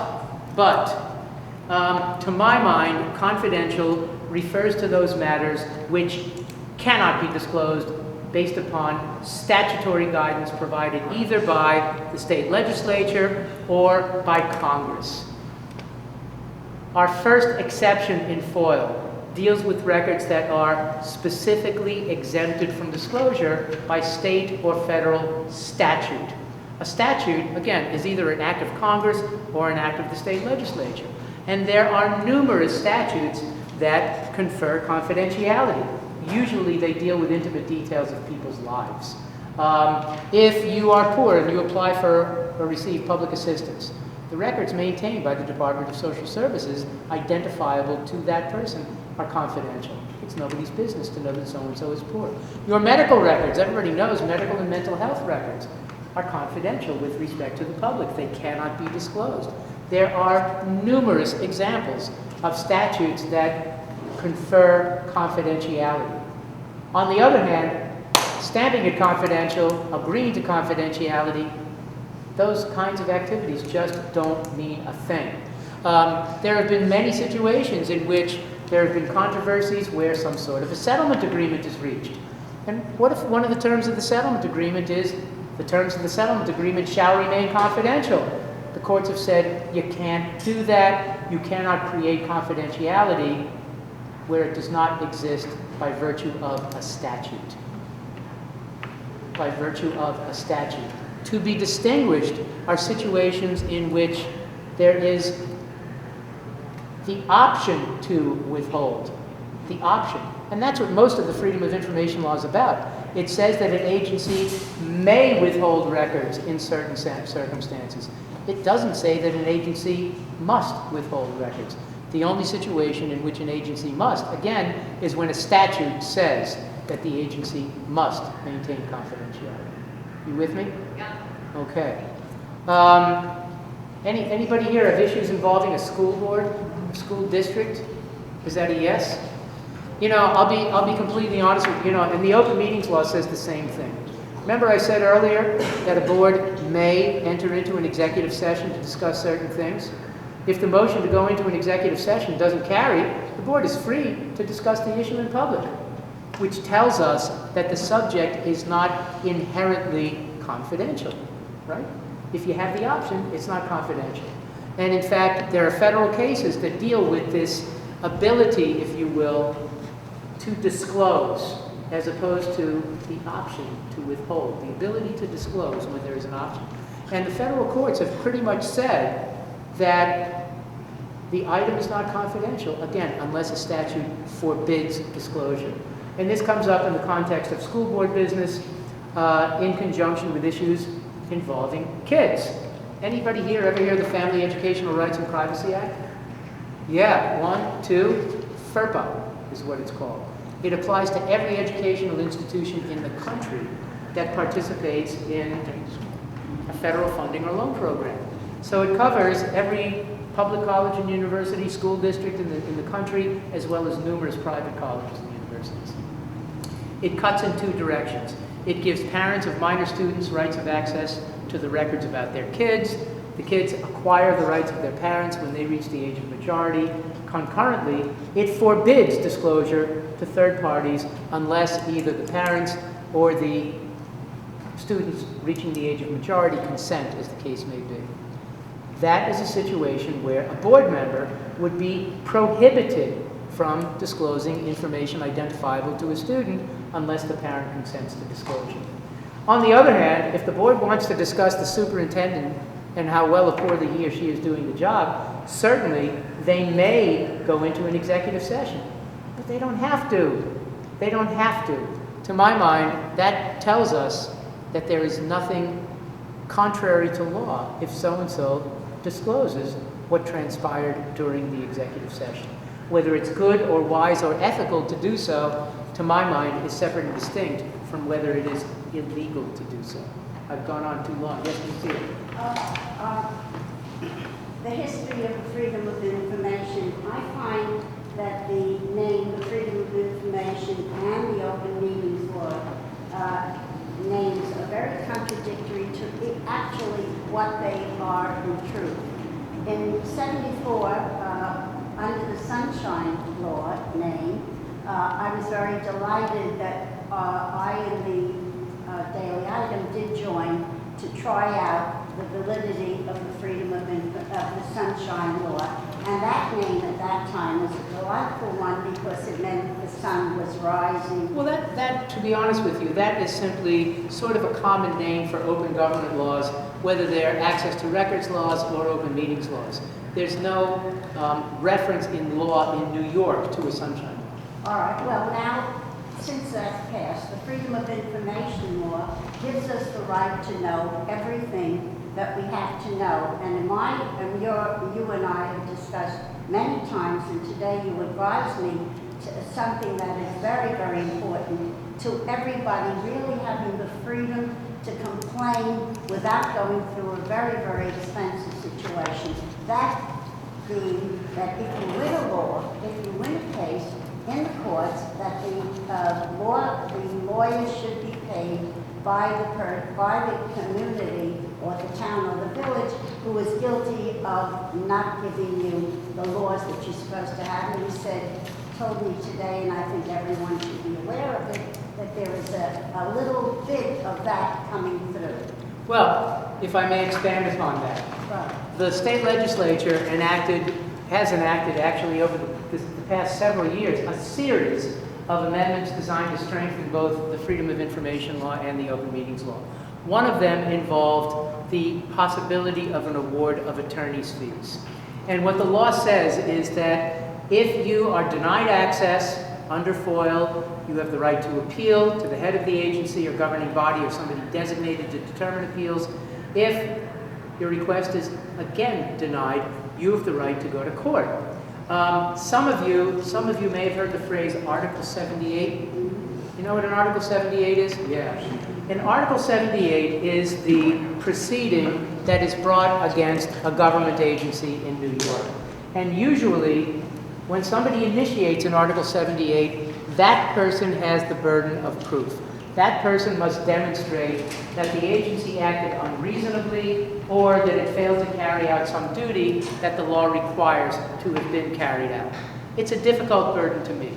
to my mind, confidential refers to those matters which cannot be disclosed based upon statutory guidance provided either by the state legislature or by Congress. Our first exception in FOIL deals with records that are specifically exempted from disclosure by state or federal statute. A statute, again, is either an act of Congress or an act of the state legislature. And there are numerous statutes that confer confidentiality. Usually they deal with intimate details of people's lives. If you are poor and you apply for or receive public assistance, the records maintained by the Department of Social Services identifiable to that person are confidential. It's nobody's business to know that so-and-so is poor. Your medical records, everybody knows medical and mental health records are confidential with respect to the public. They cannot be disclosed. There are numerous examples of statutes that confer confidentiality. On the other hand, stamping it confidential, agreeing to confidentiality, those kinds of activities just don't mean a thing. There have been many situations in which there have been controversies where some sort of a settlement agreement is reached. And what if one of the terms of the settlement agreement is The terms of the settlement agreement shall remain confidential. The courts have said you can't do that. You cannot create confidentiality where it does not exist by virtue of a statute. By virtue of a statute. To be distinguished are situations in which there is the option to withhold. The option. And that's what most of the Freedom of Information Law is about. It says that an agency may withhold records in certain circumstances. It doesn't say that an agency must withhold records. The only situation in which an agency must, again, is when a statute says that the agency must maintain confidentiality. You with me? Yeah. Okay. Anybody here have issues involving a school board, a school district? Is that a yes? You know, I'll be completely honest with you. You know, and the Open Meetings Law says the same thing. Remember I said earlier that a board may enter into an executive session to discuss certain things? If the motion to go into an executive session doesn't carry, the board is free to discuss the issue in public, which tells us that the subject is not inherently confidential, right? If you have the option, it's not confidential. And in fact, there are federal cases that deal with this ability, if you will, to disclose, as opposed to the option to withhold, the ability to disclose when there is an option. And the federal courts have pretty much said that the item is not confidential, again, unless a statute forbids disclosure. And this comes up in the context of school board business in conjunction with issues involving kids. Anybody here ever hear the Family Educational Rights and Privacy Act? Yeah, 1, 2, FERPA is what it's called. It applies to every educational institution in the country that participates in a federal funding or loan program. So it covers every public college and university, school district in the country, as well as numerous private colleges and universities. It cuts in two directions. It gives parents of minor students rights of access to the records about their kids. The kids acquire the rights of their parents when they reach the age of majority. Concurrently, it forbids disclosure to third parties unless either the parents or the students reaching the age of majority consent, as the case may be. That is a situation where a board member would be prohibited from disclosing information identifiable to a student unless the parent consents to disclosure. On the other hand, if the board wants to discuss the superintendent and how well or poorly he or she is doing the job, certainly they may go into an executive session. But they don't have to. They don't have to. To my mind, that tells us that there is nothing contrary to law if so-and-so discloses what transpired during the executive session. Whether it's good or wise or ethical to do so, to my mind, is separate and distinct from whether it is illegal to do so. I've gone on too long. Yes, Lucia. The history of the Freedom of Information, I find that the name, the Freedom of Information, and the Open Meetings Law names are very contradictory to actually what they are in truth. In '74, under the Sunshine Law name, I was very delighted that I and the Daily Item did join to try out the validity of the Freedom of the Sunshine Law. And that name at that time was a delightful one because it meant the sun was rising. Well, that, to be honest with you, that is simply sort of a common name for open government laws, whether they're access to records laws or open meetings laws. There's no reference in law in New York to a sunshine law. All right, well now, since that's passed, the Freedom of Information Law gives us the right to know everything that we have to know. And you and I have discussed many times, and today you advised me to something that is very, very important to everybody really having the freedom to complain without going through a very, very expensive situation. That being that if you win a law, if you win a case in the courts, that the lawyers should be paid by the community or the town or the village who is guilty of not giving you the laws that you're supposed to have. And he told me today, and I think everyone should be aware of it, that there is a little bit of that coming through. Well, if I may expand upon that. Right. The state legislature has enacted actually over the past several years, a series of amendments designed to strengthen both the Freedom of Information Law and the Open Meetings Law. One of them involved the possibility of an award of attorney's fees. And what the law says is that if you are denied access under FOIL, you have the right to appeal to the head of the agency or governing body or somebody designated to determine appeals. If your request is again denied, you have the right to go to court. Some of you may have heard the phrase Article 78. You know what an Article 78 is? Yeah. An Article 78 is the proceeding that is brought against a government agency in New York. And usually, when somebody initiates an Article 78, that person has the burden of proof. That person must demonstrate that the agency acted unreasonably or that it failed to carry out some duty that the law requires to have been carried out. It's a difficult burden to meet.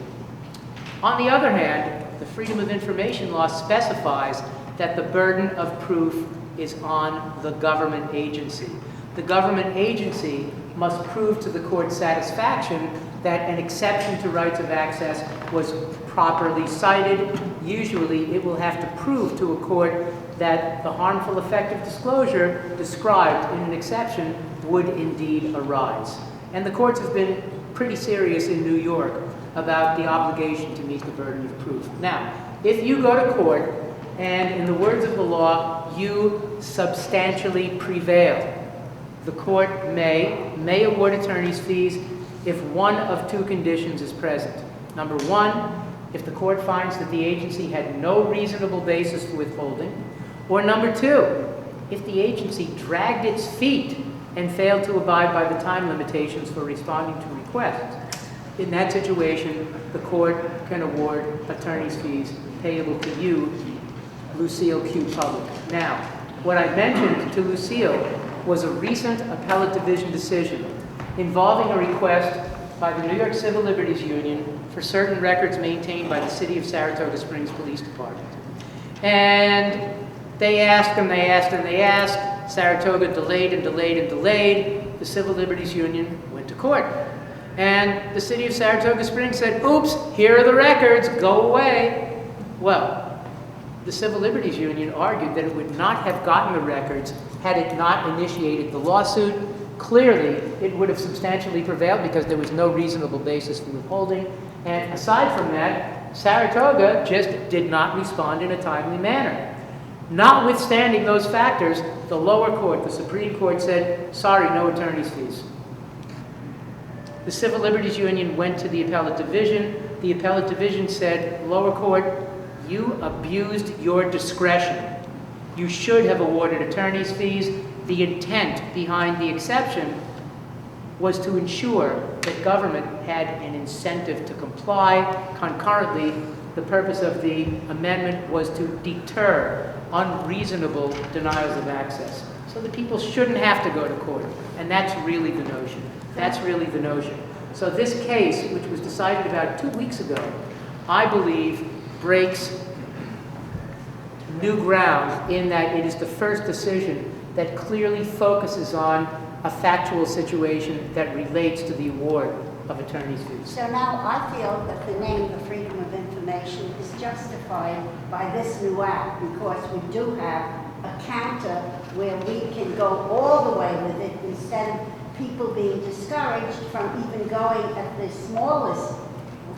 On the other hand, the Freedom of Information Law specifies that the burden of proof is on the government agency. The government agency must prove to the court's satisfaction that an exception to rights of access was properly cited. Usually, it will have to prove to a court that the harmful effect of disclosure described in an exception would indeed arise. And the courts have been pretty serious in New York about the obligation to meet the burden of proof. Now, if you go to court and, in the words of the law, you substantially prevail, the court may award attorney's fees if one of two conditions is present. Number one, if the court finds that the agency had no reasonable basis for withholding, or number two, if the agency dragged its feet and failed to abide by the time limitations for responding to requests. In that situation, the court can award attorney's fees payable to you, Lucille Q. Public. Now, what I mentioned to Lucille was a recent appellate division decision involving a request by the New York Civil Liberties Union for certain records maintained by the City of Saratoga Springs Police Department. And they asked and they asked and they asked. Saratoga delayed and delayed and delayed. The Civil Liberties Union went to court. And the City of Saratoga Springs said, oops, here are the records, go away. Well, the Civil Liberties Union argued that it would not have gotten the records had it not initiated the lawsuit. Clearly, it would have substantially prevailed because there was no reasonable basis for withholding. And aside from that, Saratoga just did not respond in a timely manner. Notwithstanding those factors, the lower court, the Supreme Court, said, sorry, no attorney's fees. The Civil Liberties Union went to the appellate division. The appellate division said, lower court, you abused your discretion. You should have awarded attorney's fees. The intent behind the exception was to ensure that government had an incentive to comply. Concurrently, the purpose of the amendment was to deter unreasonable denials of access. So the people shouldn't have to go to court. And that's really the notion. That's really the notion. So this case, which was decided about 2 weeks ago, I believe breaks new ground in that it is the first decision that clearly focuses on a factual situation that relates to the award of attorney's fees. So now I feel that the name of Freedom of Information is justified by this new act because we do have a counter where we can go all the way with it instead of people being discouraged from even going at the smallest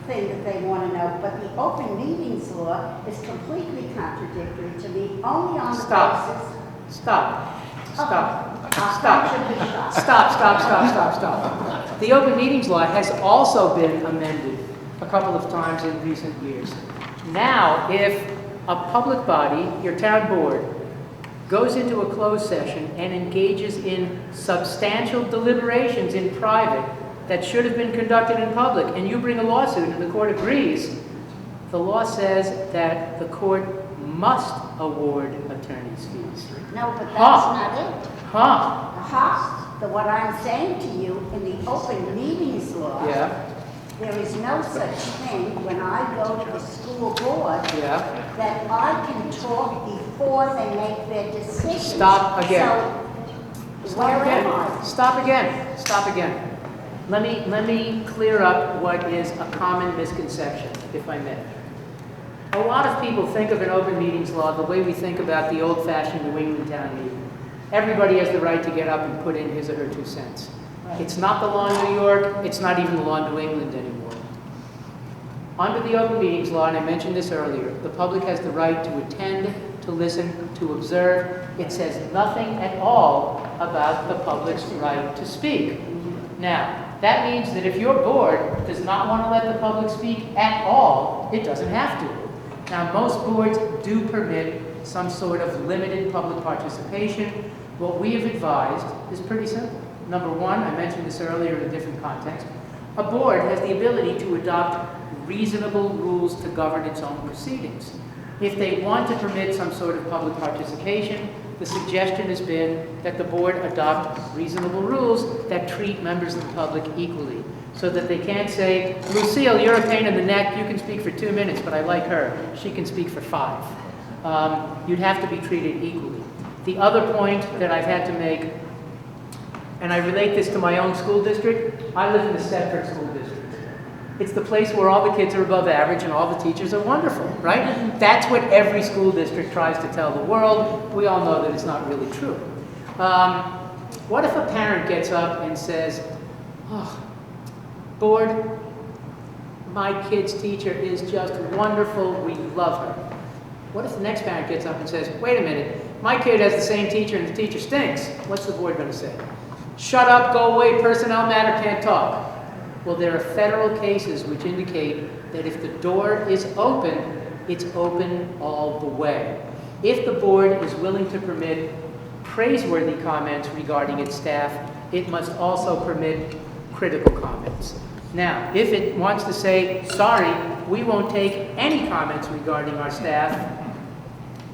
thing that they want to know. But the open meetings law is completely contradictory to me, only on the basis... Stop. The Open Meetings Law has also been amended a couple of times in recent years. Now, if a public body, your town board, goes into a closed session and engages in substantial deliberations in private that should have been conducted in public, and you bring a lawsuit and the court agrees, the law says that the court must award attorney's fees. No, but that's not it. Huh? What I'm saying to you, in the open meetings law, Yeah. There is no such thing when I go to the school board Yeah. that I can talk before they make their decision. Stop again. So, Stop where again. am I? Stop again. Stop again. Let me clear up what is a common misconception, if I may. A lot of people think of an open meetings law the way we think about the old-fashioned New England town meeting. Everybody has the right to get up and put in his or her 2 cents. It's not the law in New York. It's not even the law in New England anymore. Under the open meetings law, and I mentioned this earlier, the public has the right to attend, to listen, to observe. It says nothing at all about the public's right to speak. Now, that means that if your board does not want to let the public speak at all, it doesn't have to. Now, most boards do permit some sort of limited public participation. What we have advised is pretty simple. Number one, I mentioned this earlier in a different context, a board has the ability to adopt reasonable rules to govern its own proceedings. If they want to permit some sort of public participation, the suggestion has been that the board adopt reasonable rules that treat members of the public equally, so that they can't say, Lucille, you're a pain in the neck, you can speak for 2 minutes, but I like her, she can speak for 5. You'd have to be treated equally. The other point that I've had to make, and I relate this to my own school district, I live in the Stepford School District. It's the place where all the kids are above average and all the teachers are wonderful, right? That's what every school district tries to tell the world. We all know that it's not really true. What if a parent gets up and says, oh, board, my kid's teacher is just wonderful, we love her. What if the next parent gets up and says, wait a minute, my kid has the same teacher and the teacher stinks? What's the board going to say? Shut up, go away, personnel matter, can't talk. Well, there are federal cases which indicate that if the door is open, it's open all the way. If the board is willing to permit praiseworthy comments regarding its staff, it must also permit critical comments. Now, if it wants to say, sorry, we won't take any comments regarding our staff,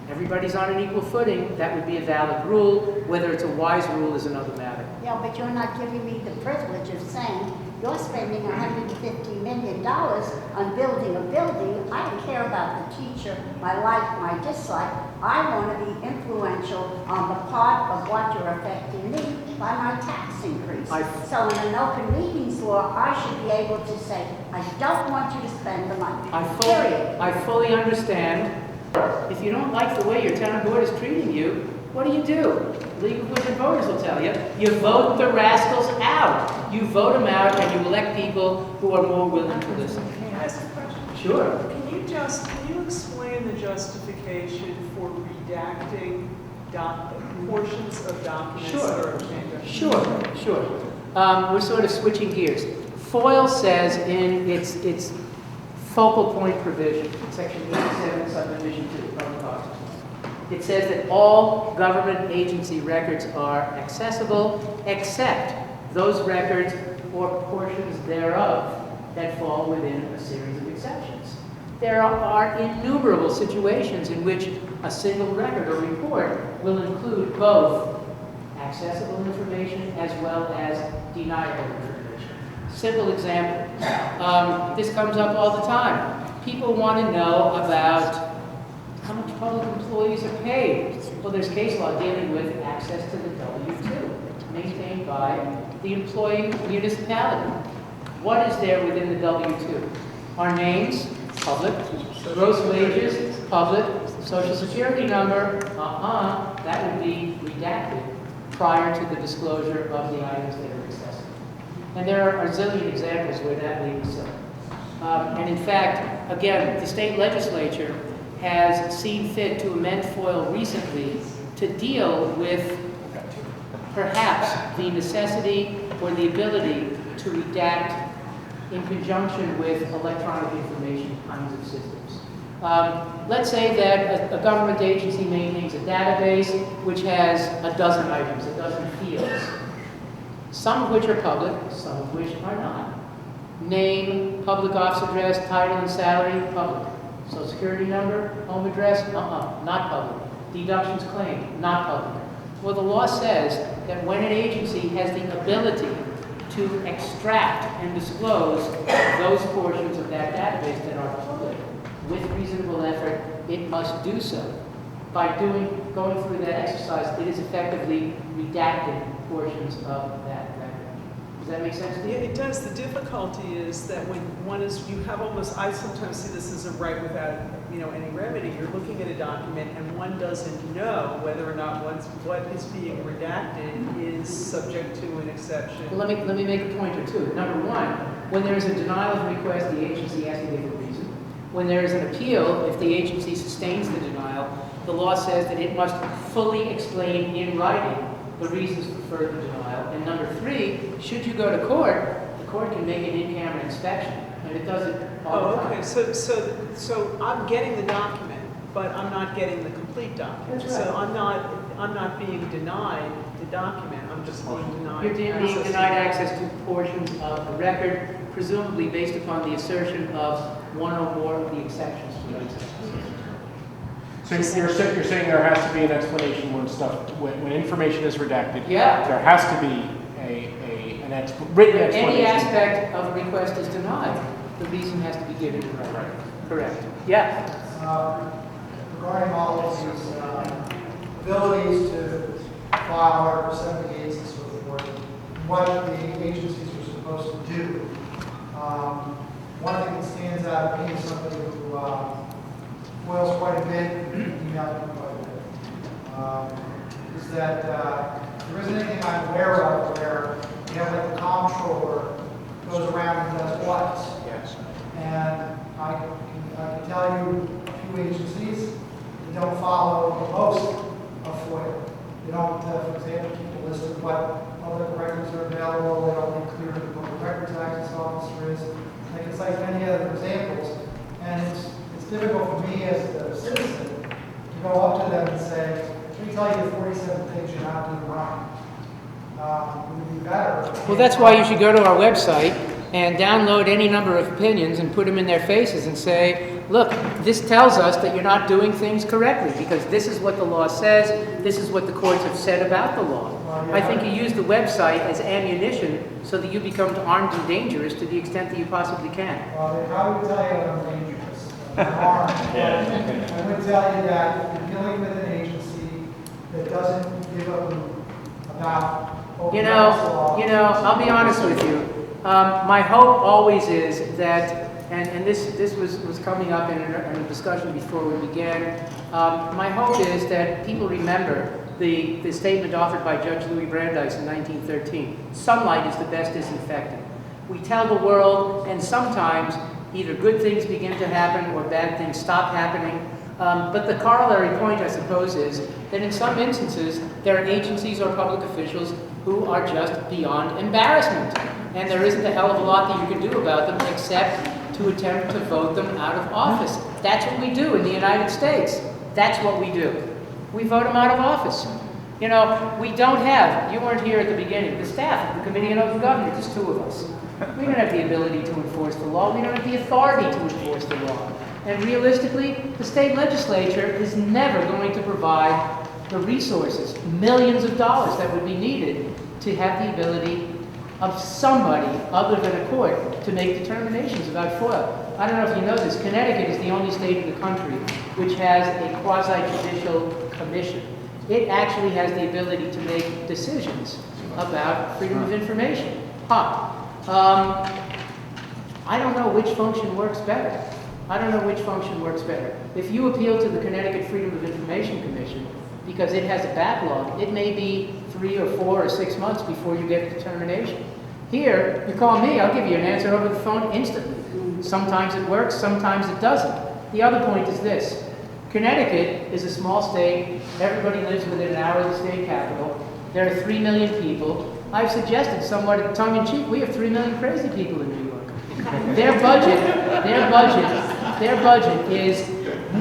everybody's on an equal footing, that would be a valid rule. Whether it's a wise rule is another matter. Yeah, but you're not giving me the privilege of saying you're spending $150 million on building a building. I don't care about the teacher, my like, my dislike. I want to be influential on the part of what you're affecting me by my tax increase. So in an open meetings law, I should be able to say, I don't want you to spend the money. Period. I fully understand. If you don't like the way your town board is treating you, what do? League of Women Voters will tell you. You vote the rascals out. You vote them out and you elect people who are more willing to listen. Can I ask a question? Sure. Can you explain the justification for redacting portions of documents that are obtained? Sure. We're sort of switching gears. FOIL says in its focal point provision, section 87, subdivision 2, public office. It says that all government agency records are accessible, except those records or portions thereof that fall within a series of exceptions. There are innumerable situations in which a single record or report will include both accessible information as well as deniable information. Simple example. This comes up all the time. People want to know about how much public employees are paid. Well, there's case law dealing with access to the W-2 maintained by the employing municipality. What is there within the W-2? Our names, public. Gross wages, public. Social security number, that would be redacted prior to the disclosure of the items that are accessible. And there are a zillion examples where that may be so. And in fact, again, the state legislature has seen fit to amend FOIL recently to deal with perhaps the necessity or the ability to redact in conjunction with electronic information kinds of systems. Let's say that a government agency maintains a database which has a dozen items, a dozen fields, some of which are public, some of which are not. Name, public office address, title and salary, public. Social security number, home address, not public. Deductions claimed, not public. Well, the law says that when an agency has the ability to extract and disclose those portions of that database that are public. With reasonable effort, it must do so. By going through that exercise, it is effectively redacting portions of that record. Does that make sense to you? Yeah, it does. The difficulty is that when one is, you have almost, I sometimes see this as a right without, any remedy. You're looking at a document and one doesn't know whether or not what is being redacted is subject to an exception. Well, let me make a point or two. Number one, when there is a denial of request, the agency has to give a reason. When there is an appeal, if the agency sustains the denial, the law says that it must fully explain in writing the reasons for further denial. And number three, should you go to court, the court can make an in-camera inspection, and it does it all the time. Okay. So I'm getting the document, but I'm not getting the complete document. That's right. So I'm not being denied the document. I'm just being denied. You're being access to denied it. access to portions of the record, presumably based upon the assertion of one or more of the exceptions to the exceptions. So you're saying there has to be an explanation when information is redacted? Yeah. There has to be written explanation. Any aspect of a request is denied, the reason has to be given in writing. Correct. Yeah. Regarding all of these abilities to file Article 78 and so forth, what the agencies are supposed to do. One thing that stands out to me is somebody who boils quite a bit, emails me quite a bit, is that there isn't anything I'm aware of where you have like the comptroller goes around and does what. Yes. And I can tell you a few agencies that don't follow most of FOIA. They don't, for example, keep a list of what public records are available. They don't make clear who the Public Records Access Officer is. Like it's like many other examples. And it's difficult for me as a citizen to go up to them and say, let me tell you the 47 things you're not doing right. It would be better. Well, that's why you should go to our website and download any number of opinions and put them in their faces and say, look, this tells us that you're not doing things correctly because this is what the law says, this is what the courts have said about the law. I think you use the website as ammunition so that you become armed and dangerous to the extent that you possibly can. Well, they probably would tell you that I'm dangerous. I'm armed. I would tell you that if you're dealing with an agency that doesn't give a hoot about You know, I'll be honest with you. My hope always is that, and this was coming up in a discussion before we began, my hope is that people remember the statement offered by Judge Louis Brandeis in 1913, sunlight is the best disinfectant. We tell the world, and sometimes either good things begin to happen or bad things stop happening. But the corollary point, I suppose, is that in some instances, there are agencies or public officials who are just beyond embarrassment. And there isn't a hell of a lot that you can do about them except to attempt to vote them out of office. That's what we do in the United States. That's what we do. We vote them out of office. You know, we don't have, you weren't here at the beginning, the staff of the Committee on Oath of Government, there's two of us. We don't have the ability to enforce the law. We don't have the authority to enforce the law. And realistically, the state legislature is never going to provide the resources, millions of dollars that would be needed to have the ability of somebody other than a court to make determinations about FOIA. I don't know if you know this, Connecticut is the only state in the country which has a quasi-judicial commission. It actually has the ability to make decisions about freedom of information. I don't know which function works better. If you appeal to the Connecticut Freedom of Information Commission, because it has a backlog, it may be 3 or 4 or 6 months before you get a determination. Here, you call me, I'll give you an answer over the phone instantly. Sometimes it works, sometimes it doesn't. The other point is this. Connecticut is a small state. Everybody lives within an hour of the state capital. There are 3 million people. I've suggested somewhat tongue-in-cheek, we have 3 million crazy people in New York. Their budget is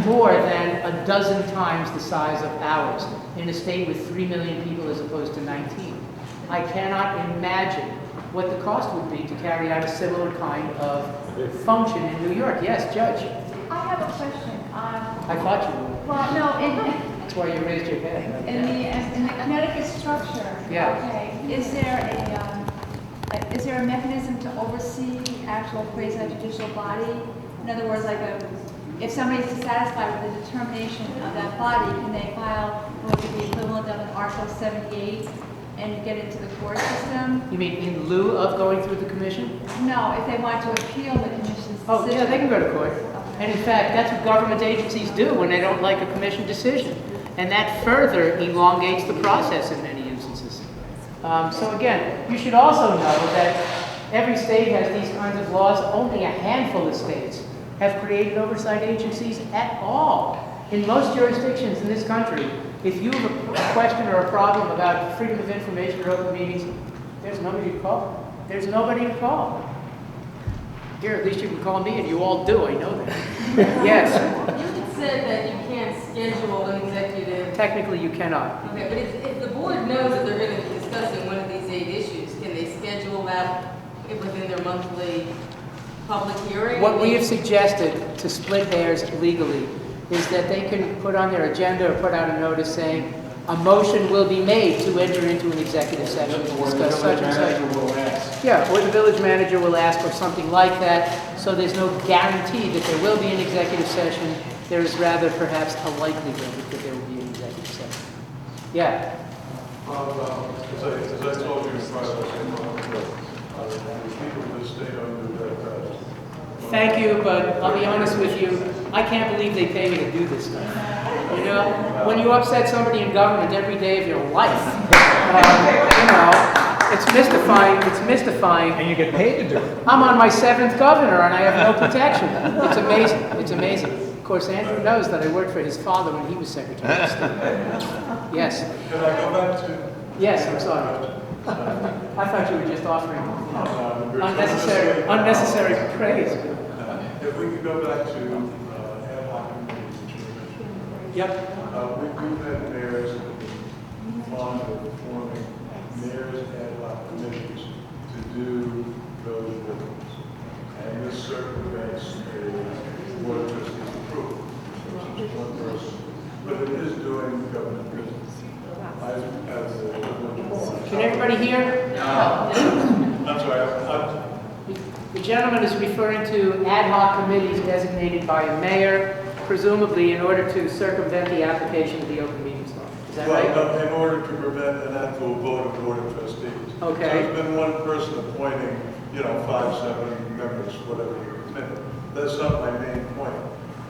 more than a dozen times the size of ours in a state with 3 million people as opposed to 19. I cannot imagine what the cost would be to carry out a similar kind of function in New York. Yes, Judge. I have a question. I thought you would. Well, no, That's why you raised your hand. in the Connecticut structure. Yeah. Okay. Is there is there a mechanism to oversee the actual quasi-judicial body? In other words, if somebody's dissatisfied with the determination of that body, can they file what would be the equivalent of an Article 78 and get into the court system? You mean in lieu of going through the commission? No, if they want to appeal the commission's decision. Oh, yeah, they can go to court. And in fact, that's what government agencies do when they don't like a commission decision. And that further elongates the process in many instances. So again, you should also know that every state has these kinds of laws. Only a handful of states have created oversight agencies at all. In most jurisdictions in this country, if you have a question or a problem about freedom of information or open meetings, there's nobody to call. There's nobody to call. Here, at least you can call me, and you all do, I know that. Yes, You had said that you can't schedule an executive. technically you cannot. Okay, but if the board knows that they're going to be discussing one of these 8 issues, can they schedule that within their monthly public hearing? What we have suggested to split hairs legally is that they can put on their agenda or put out a notice saying, a motion will be made to enter into an executive session to discuss such and such. Yeah, or the village manager will ask or something like that, so there's no guarantee that there will be an executive session. There is rather perhaps a likelihood that there will be an executive session. Yeah. As I told you in private, the people of this state don't do that fast. Thank you, but I'll be honest with you, I can't believe they pay me to do this stuff. You know, when you upset somebody in government every day of your life, you know, it's mystifying, And you get paid to do it. I'm on my 7th governor and I have no protection. It's amazing, it's amazing. Of course, Andrew knows that I worked for his father when he was Secretary of State. Yes. Can I go back to? Yes, I'm sorry. I thought you were just offering unnecessary praise. If we could go back to ad hoc committees that you mentioned. Yep. We've had mayors that have been fond of forming mayors ad hoc committees to do village business. And this circumvents a board of trustees approval. It's one person, but it is doing government business. Can everybody hear? I'm sorry, The gentleman is referring to ad hoc committees designated by a mayor, presumably in order to circumvent the application of the open meetings law. Is that right? well, no, in order to prevent an actual vote of board of trustees. Okay. So there's been one person appointing, 5, 7 members, whatever you permit. That's not my main point.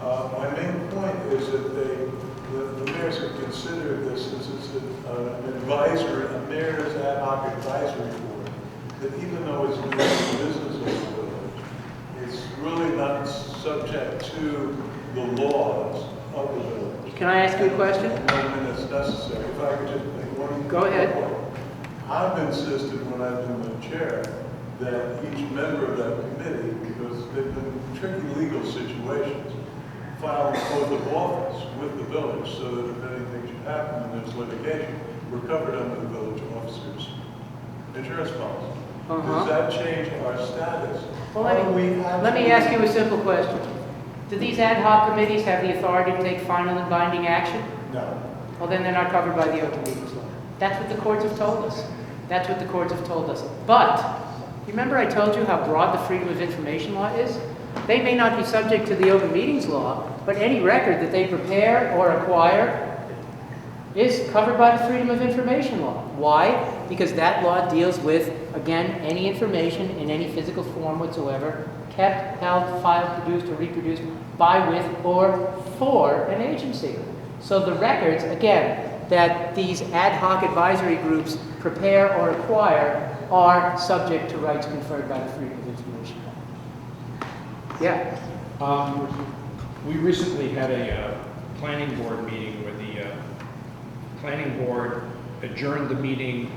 My main point is that the mayors have considered this as an advisory, a mayor's ad hoc advisory board, that even though it's doing business of the village, it's really not subject to the laws of the village. Can I ask you a question? No minutes necessary. If I could just make one. Go ahead. I've insisted when I've been the chair that each member of that committee, because they've been tricky legal situations, file an oath of office with the village so that if anything should happen and there's litigation, we're covered under the village officers' insurance policy. Does that change our status? Well, let me ask you a simple question. Do these ad hoc committees have the authority to take final and binding action? No. Well, then they're not covered by the open meetings law. That's what the courts have told us. That's what the courts have told us. But, remember I told you how broad the Freedom of Information law is? They may not be subject to the open meetings law, but any record that they prepare or acquire is covered by the Freedom of Information law. Why? Because that law deals with, again, any information in any physical form whatsoever, kept, held, filed, produced, or reproduced by, with, or for an agency. So the records, again, that these ad hoc advisory groups prepare or acquire are subject to rights conferred by the Freedom of Information law. Yeah. We recently had a planning board meeting where the planning board adjourned the meeting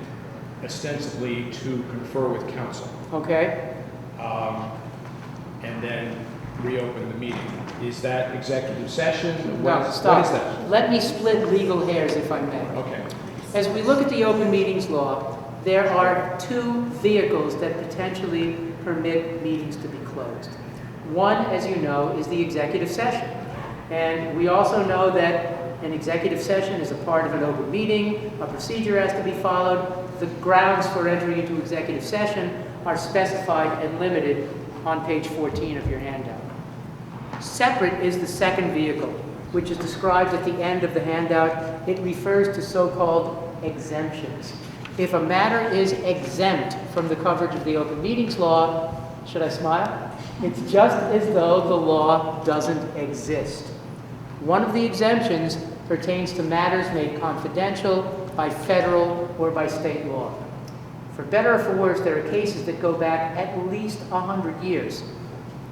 ostensibly to confer with council. Okay. And then reopen the meeting. Is that executive session? No, stop. What is that? Let me split legal hairs if I may. Okay. As we look at the open meetings law, there are 2 vehicles that potentially permit meetings to be closed. One, as you know, is the executive session. And we also know that an executive session is a part of an open meeting, a procedure has to be followed. the grounds for entering into executive session are specified and limited on page 14 of your handout. Separate is the second vehicle, which is described at the end of the handout. It refers to so-called exemptions. If a matter is exempt from the coverage of the Open Meetings Law, should I smile? It's just as though the law doesn't exist. One of the exemptions pertains to matters made confidential by federal or by state law. For better or for worse, there are cases that go back at least 100 years,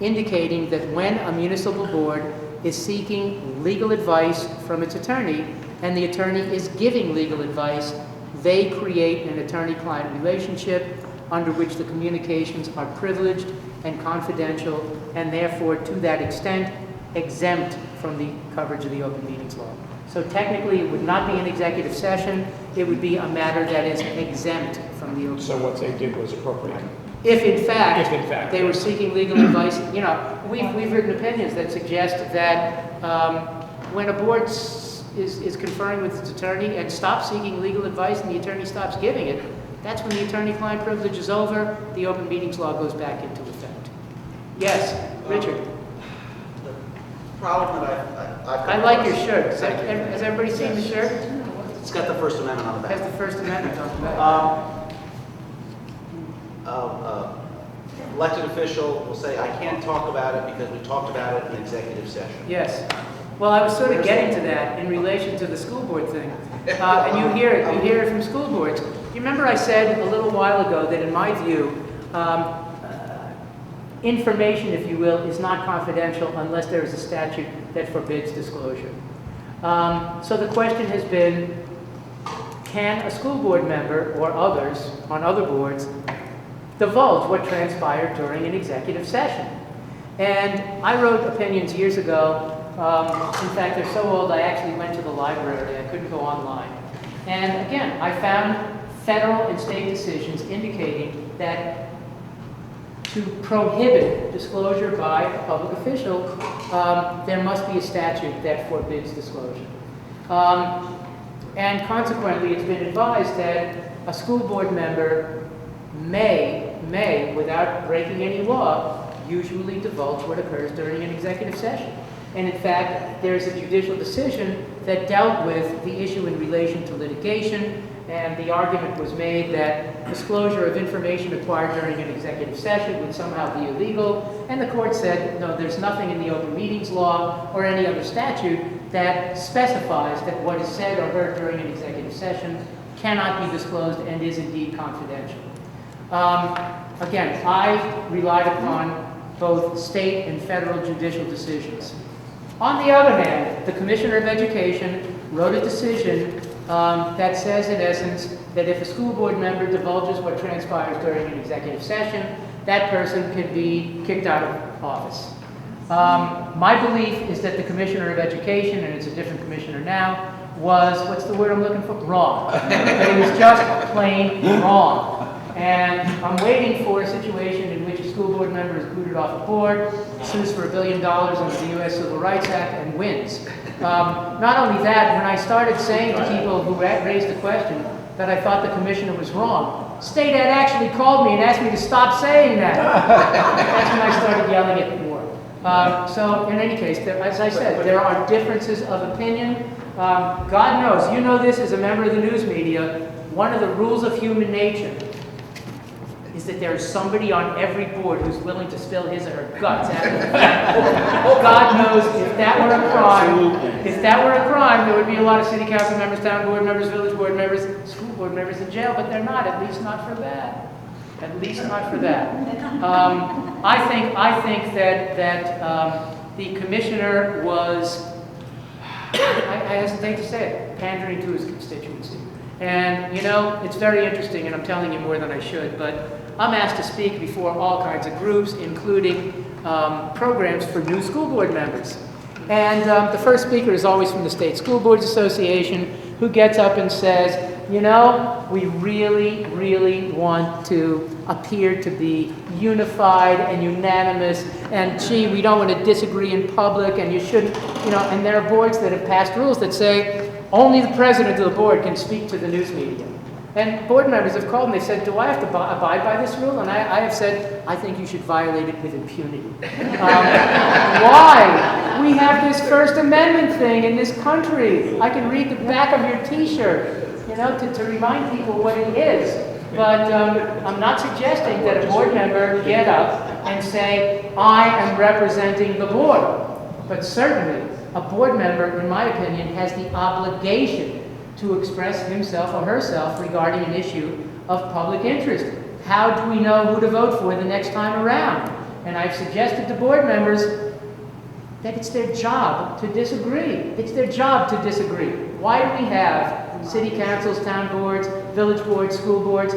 indicating that when a municipal board is seeking legal advice from its attorney, and the attorney is giving legal advice, they create an attorney-client relationship under which the communications are privileged and confidential, and therefore, to that extent, exempt from the coverage of the Open Meetings Law. So technically, it would not be an executive session. It would be a matter that is exempt from the Open So what they did was appropriate. If in fact, they were yes. seeking legal advice, you know, we've written opinions that suggest that when a board is conferring with its attorney and stops seeking legal advice and the attorney stops giving it, that's when the attorney-client privilege is over, the Open Meetings Law goes back into effect. Yes, Richard. The problem that I like your shirt. Has everybody seen the shirt? It's got the First Amendment on the Has back. the First Amendment on the back. Elected official will say, I can't talk about it because we talked about it in executive session. Yes. Well, I was sort of getting to that in relation to the school board thing. And you hear it from school boards. You remember I said a little while ago that in my view, information, if you will, is not confidential unless there is a statute that forbids disclosure. So the question has been, can a school board member or others on other boards divulge what transpired during an executive session? And I wrote opinions years ago. In fact, they're so old I actually went to the library. I couldn't go online. And again, I found federal and state decisions indicating that to prohibit disclosure by a public official, there must be a statute that forbids disclosure. And consequently, it's been advised that a school board member may, without breaking any law, usually divulge what occurs during an executive session. And in fact, there's a judicial decision that dealt with the issue in relation to litigation, and the argument was made that disclosure of information acquired during an executive session would somehow be illegal, and the court said, no, there's nothing in the Open Meetings Law or any other statute that specifies that what is said or heard during an executive session cannot be disclosed and is indeed confidential. Again, I relied upon both state and federal judicial decisions. On the other hand, the Commissioner of Education wrote a decision that says, in essence, that if a school board member divulges what transpires during an executive session, that person could be kicked out of office. My belief is that the Commissioner of Education, and it's a different commissioner now, was, what's the word I'm looking for? Wrong. But he was just plain wrong. And I'm waiting for a situation in which a school board member is booted off a board, sues for $1 billion under the U.S. Civil Rights Act, and wins. Not only that, when I started saying to people who raised the question that I thought the commissioner was wrong, State Ed actually called me and asked me to stop saying that. That's when I started yelling at more. So in any case, as I said, there are differences of opinion. God knows, you know this as a member of the news media, one of the rules of human nature is that there is somebody on every board who's willing to spill his or her guts out of the God knows if that were a crime, there would be a lot of city council members, town board members, village board members, school board members in jail, but they're not, at least not for that. At least not for that. I think that the commissioner was, I hesitate to say it, pandering to his constituency. And, you know, it's very interesting, and I'm telling you more than I should, but I'm asked to speak before all kinds of groups, including programs for new school board members. And the first speaker is always from the State School Boards Association, who gets up and says, you know, we really, really want to appear to be unified and unanimous, and gee, we don't want to disagree in public, and you shouldn't, you know, and there are boards that have passed rules that say only the president of the board can speak to the news media. And board members have called and they said, do I have to abide by this rule? And I have said, I think you should violate it with impunity. Why? We have this First Amendment thing in this country. I can read the back of your t-shirt, you know, to remind people what it is. But I'm not suggesting that a board member get up and say, I am representing the board. But certainly, a board member, in my opinion, has the obligation to express himself or herself regarding an issue of public interest. How do we know who to vote for the next time around? And I've suggested to board members that it's their job to disagree. It's their job to disagree. Why do we have city councils, town boards, village boards, school boards?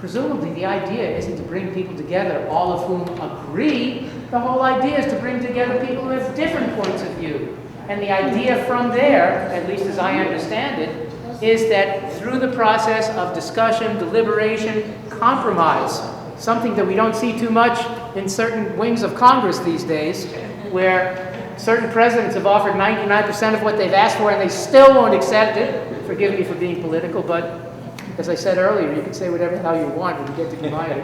Presumably the idea isn't to bring people together, all of whom agree. The whole idea is to bring together people who have different points of view. And the idea from there, at least as I understand it, is that through the process of discussion, deliberation, compromise, something that we don't see too much in certain wings of Congress these days, where certain presidents have offered 99% of what they've asked for and they still won't accept it. Forgive me for being political, but as I said earlier, you can say whatever the hell you want when you get to be mine.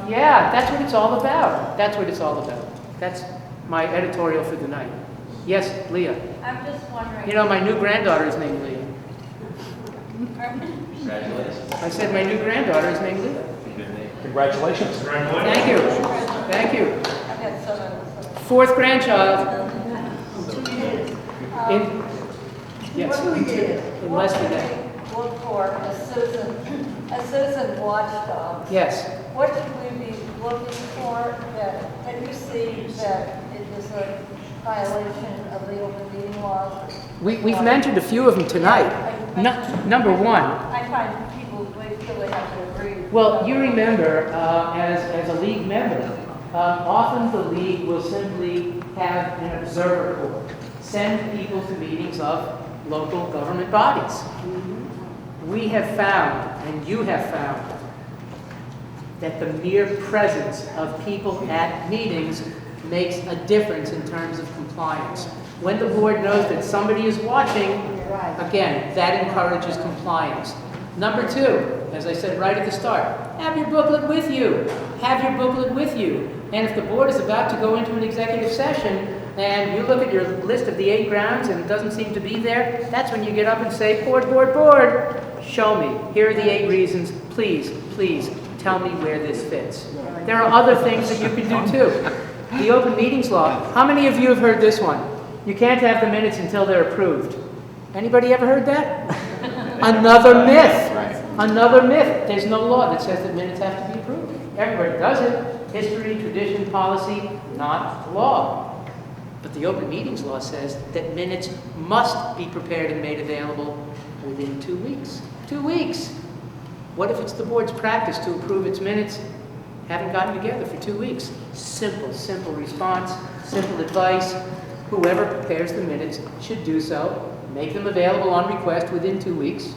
Yeah, that's what it's all about. That's what it's all about. That's my editorial for the night. Yes, Leah. I'm just wondering. You know, my new granddaughter is named Leah. Congratulations. I said my new granddaughter is named Leah. Congratulations. Thank you. Thank you. I've got seven. Fourth grandchild. In, yes. What do we do? In less than that. Look for a citizen watchdog. Yes. What should we be looking for that you see that it is a violation of the open meeting laws? We've mentioned a few of them tonight. Number one. I find people, they feel they have to agree. Well, you remember, as a league member, often the league will simply have an observer corps, send people to meetings of local government bodies. We have found, and you have found, that the mere presence of people at meetings makes a difference in terms of compliance. When the board knows that somebody is watching, again, that encourages compliance. Number two, as I said right at the start, have your booklet with you. Have your booklet with you. And if the board is about to go into an executive session and you look at your list of the 8 grounds and it doesn't seem to be there, that's when you get up and say, board, show me. Here are the 8 reasons. Please, please tell me where this fits. There are other things that you can do too. The open meetings law. How many of you have heard this one? You can't have the minutes until they're approved. Anybody ever heard that? Another myth. Another myth. There's no law that says that minutes have to be approved. Everybody does it. History, tradition, policy, not law. But the open meetings law says that minutes must be prepared and made available within 2 weeks. 2 weeks. What if it's the board's practice to approve its minutes? Haven't gotten together for 2 weeks. Simple response, simple advice. Whoever prepares the minutes should do so. Make them available on request within 2 weeks.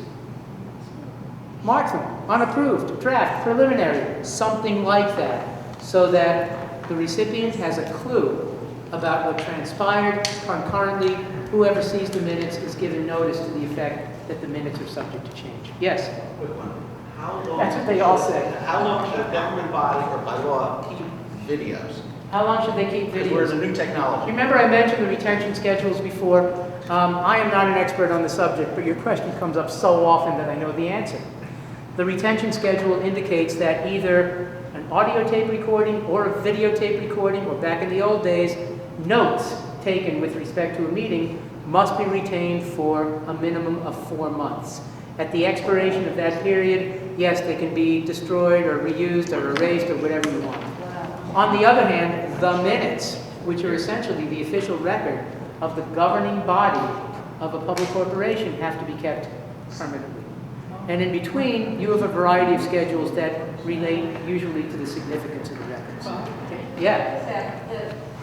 Mark them, unapproved, draft, preliminary, something like that, so that the recipient has a clue about what transpired. Concurrently, whoever sees the minutes is given notice to the effect that the minutes are subject to change. Yes? Quick one. How long? That's what they all say. How long should a government body or by law keep videos? How long should they keep Because videos? we're in a new technology. Remember I mentioned the retention schedules before? I am not an expert on the subject, but your question comes up so often that I know the answer. The retention schedule indicates that either an audio tape recording or a videotape recording, or back in the old days, notes taken with respect to a meeting must be retained for a minimum of 4 months. At the expiration of that period, yes, they can be destroyed or reused or erased or whatever you want. On the other hand, the minutes, which are essentially the official record of the governing body of a public corporation, have to be kept permanently. And in between, you have a variety of schedules that relate usually to the significance of the records. Yeah?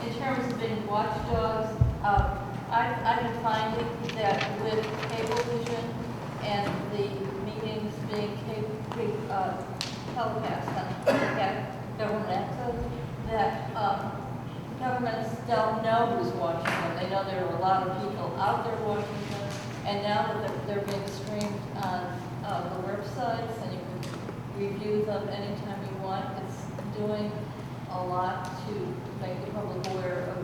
In terms of being watchdogs, I've been finding that with Cablevision and the meetings being telecast on government access, that governments don't know who's watching them. They know there are a lot of people out there watching them, and now that they're being streamed on the websites, and you can review them anytime you want. It's doing a lot to make the public aware of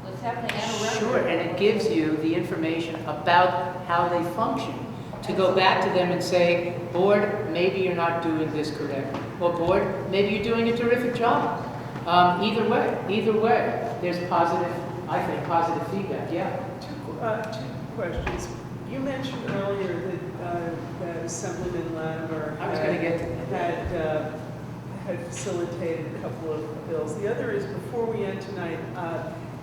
what's happening and around. Sure, and it gives you the information about how they function. To go back to them and say, board, maybe you're not doing this correct. Or board, maybe you're doing a terrific job. Either way, there's positive, I think, positive feedback, yeah. Two questions. You mentioned earlier that Assemblyman Latimer I was going to get to that. had facilitated a couple of bills. The other is, before we end tonight,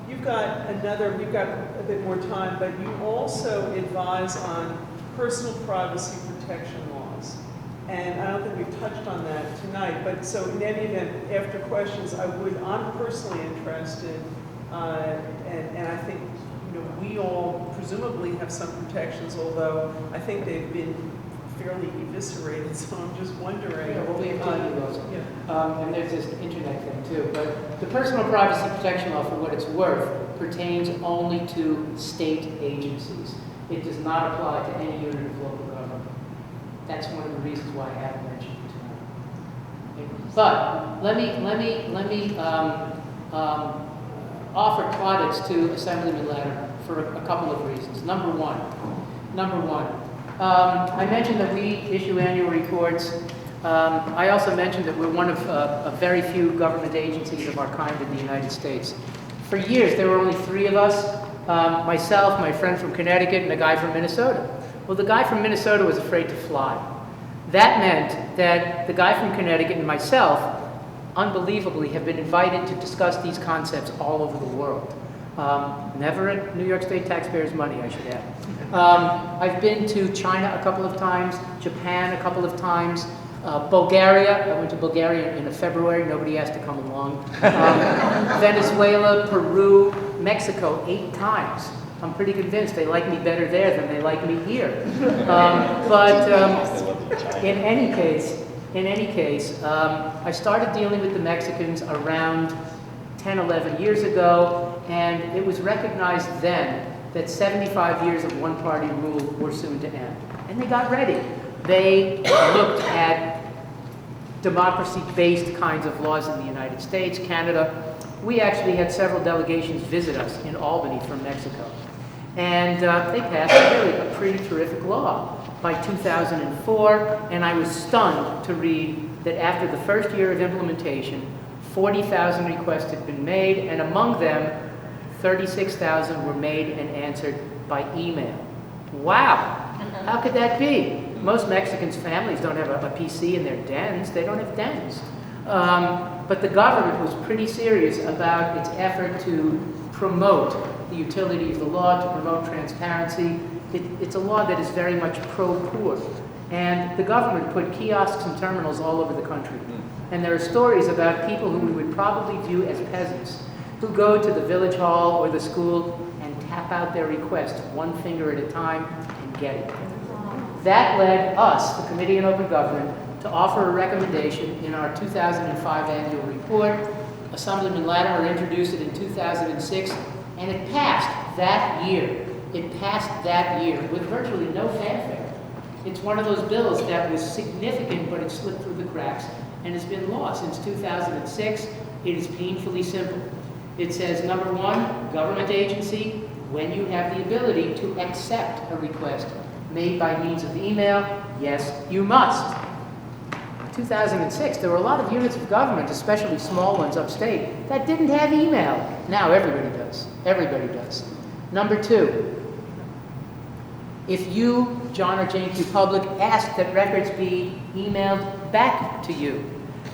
we've got a bit more time, but you also advise on personal privacy protection laws. And I don't think we've touched on that tonight, but so in any event, after questions, I'm personally interested, and I think, we all presumably have some protections, although I think they've been fairly eviscerated, so I'm just wondering. Yeah, well, we have those. Yeah. And there's this internet thing too. But the personal privacy protection law, for what it's worth, pertains only to state agencies. It does not apply to any unit of local government. That's one of the reasons why I haven't mentioned it tonight. But let me offer plaudits to Assemblyman Latimer for a couple of reasons. Number one, I mentioned that we issue annual reports. I also mentioned that we're one of a very few government agencies of our kind in the United States. For years, there were only 3 of us, myself, my friend from Connecticut, and a guy from Minnesota. Well, the guy from Minnesota was afraid to fly. That meant that the guy from Connecticut and myself, unbelievably, have been invited to discuss these concepts all over the world. Never at New York State taxpayers' money, I should add. I've been to China a couple of times, Japan a couple of times, Bulgaria. I went to Bulgaria in February. Nobody asked to come along. Venezuela, Peru, Mexico 8 times. I'm pretty convinced they like me better there than they like me here. In any case, I started dealing with the Mexicans around 10, 11 years ago, and it was recognized then that 75 years of one-party rule were soon to end. And they got ready. They looked at democracy-based kinds of laws in the United States, Canada. We actually had several delegations visit us in Albany from Mexico. And they passed really a pretty terrific law by 2004, and I was stunned to read that after the first year of implementation, 40,000 requests had been made, and among them, 36,000 were made and answered by email. Wow! How could that be? Most Mexicans' families don't have a PC in their dens. They don't have dens. But the government was pretty serious about its effort to promote the utility of the law, to promote transparency. It's a law that is very much pro-poor. And the government put kiosks and terminals all over the country. And there are stories about people who we would probably view as peasants who go to the village hall or the school and tap out their request one finger at a time and get it. That led us, the Committee on Open Government, to offer a recommendation in our 2005 annual report. Assemblyman Latimer introduced it in 2006, and it passed that year. It passed that year with virtually no fanfare. It's one of those bills that was significant, but it slipped through the cracks and has been law since 2006. It is painfully simple. It says, number 1, government agency, when you have the ability to accept a request made by means of email, yes, you must. In 2006, there were a lot of units of government, especially small ones upstate, that didn't have email. Now everybody does. Everybody does. Number 2, if you, John or Jane Q. Public, ask that records be emailed back to you,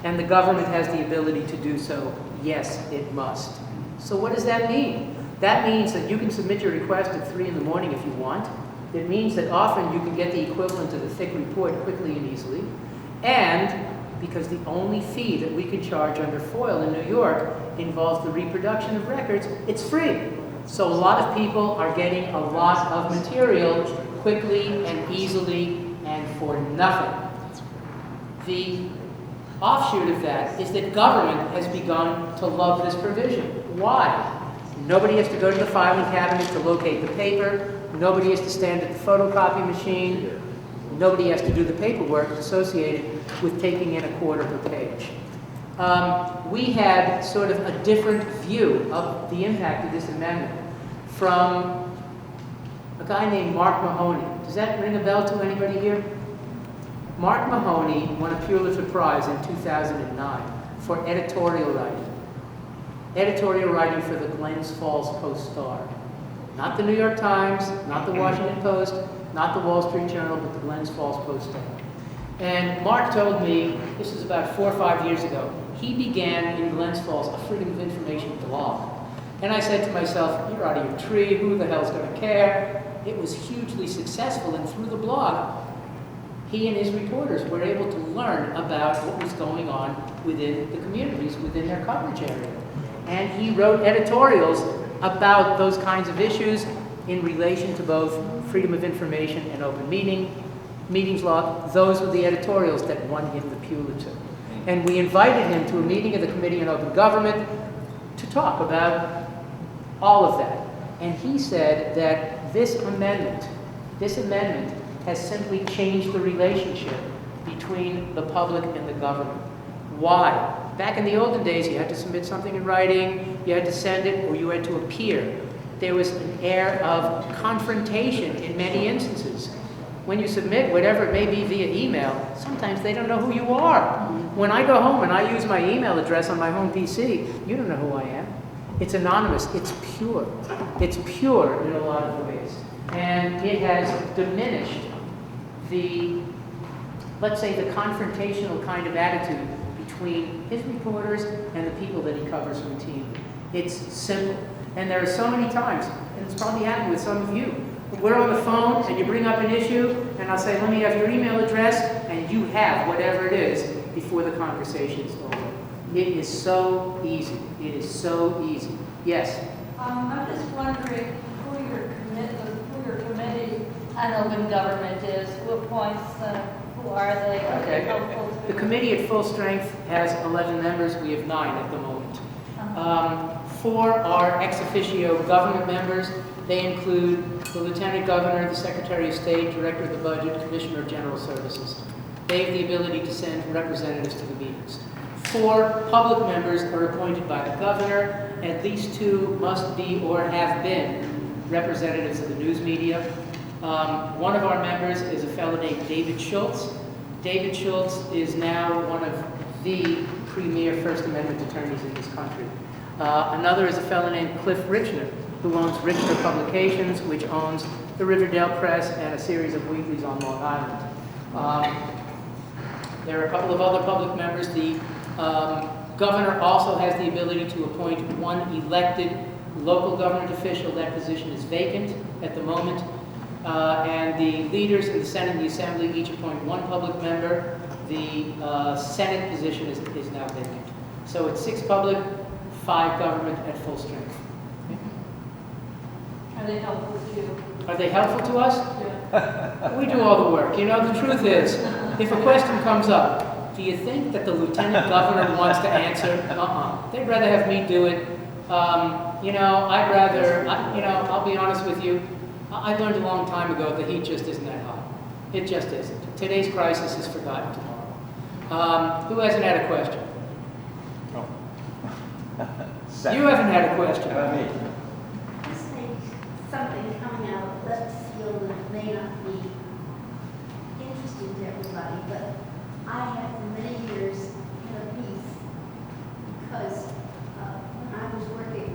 and the government has the ability to do so, yes, it must. So what does that mean? That means that you can submit your request at 3 in the morning if you want. It means that often you can get the equivalent of a thick report quickly and easily. And because the only fee that we can charge under FOIL in New York involves the reproduction of records, it's free. So a lot of people are getting a lot of material quickly and easily and for nothing. The offshoot of that is that government has begun to love this provision. Why? Nobody has to go to the filing cabinet to locate the paper. Nobody has to stand at the photocopy machine. nobody has to do the paperwork associated with taking in a quarter of a page. We had sort of a different view of the impact of this amendment from a guy named Mark Mahoney. Does that ring a bell to anybody here? Mark Mahoney won a Pulitzer Prize in 2009 for editorial writing. Editorial writing for the Glens Falls Post-Star. Not the New York Times, not the Washington Post, not the Wall Street Journal, but the Glens Falls Post-Star. And Mark told me, this is about 4 or 5 years ago, he began in Glens Falls a Freedom of Information blog. And I said to myself, you're out of your tree, who the hell's going to care? It was hugely successful, and through the blog, he and his reporters were able to learn about what was going on within the communities, within their coverage area. And he wrote editorials about those kinds of issues in relation to both freedom of information and open meetings law. Those were the editorials that won him the Pulitzer. And we invited him to a meeting of the Committee on Open Government to talk about all of that. And he said that this amendment has simply changed the relationship between the public and the government. Why? Back in the olden days, you had to submit something in writing, you had to send it, or you had to appear. There was an air of confrontation in many instances. When you submit whatever it may be via email, sometimes they don't know who you are. When I go home and I use my email address on my home PC, you don't know who I am. It's anonymous. It's pure. It's pure in a lot of ways. And it has diminished the, let's say, the confrontational kind of attitude between his reporters and the people that he covers routinely. It's simple. And there are so many times, and it's probably happened with some of you, we're on the phone and you bring up an issue and I'll say, let me have your email address, and you have whatever it is before the conversation is over. It is so easy. It is so easy. Yes? I'm just wondering who your committee on open government is, who appoints them, who are they? Are they helpful to The committee at full strength has 11 members. We have 9 at the moment. 4 are ex officio government members. They include the Lieutenant Governor, the Secretary of State, Director of the Budget, Commissioner of General Services. They have the ability to send representatives to the meetings. 4 public members are appointed by the governor. At least 2 must be or have been representatives of the news media. One of our members is a fellow named David Schultz. David Schultz is now one of the premier First Amendment attorneys in this country. Another is a fellow named Cliff Richner, who owns Richner Publications, which owns the Riverdale Press and a series of weeklies on Long Island. There are a couple of other public members. The governor also has the ability to appoint one elected local government official. That position is vacant at the moment. And the leaders in the Senate and the Assembly each appoint one public member. The Senate position is now vacant. So it's 6 public, 5 government at full strength. Are they helpful to you? Are they helpful to us? Yeah. We do all the work. You know, the truth is, if a question comes up, do you think that the Lieutenant Governor wants to answer? They'd rather have me do it. You know, I'll be honest with you, I learned a long time ago the heat just isn't that hot. It just isn't. Today's crisis is forgotten tomorrow. Who hasn't had a question? You haven't had a question. This thing, something coming out of left field that may not be interesting to everybody, but I have for many years had a beef because when I was working,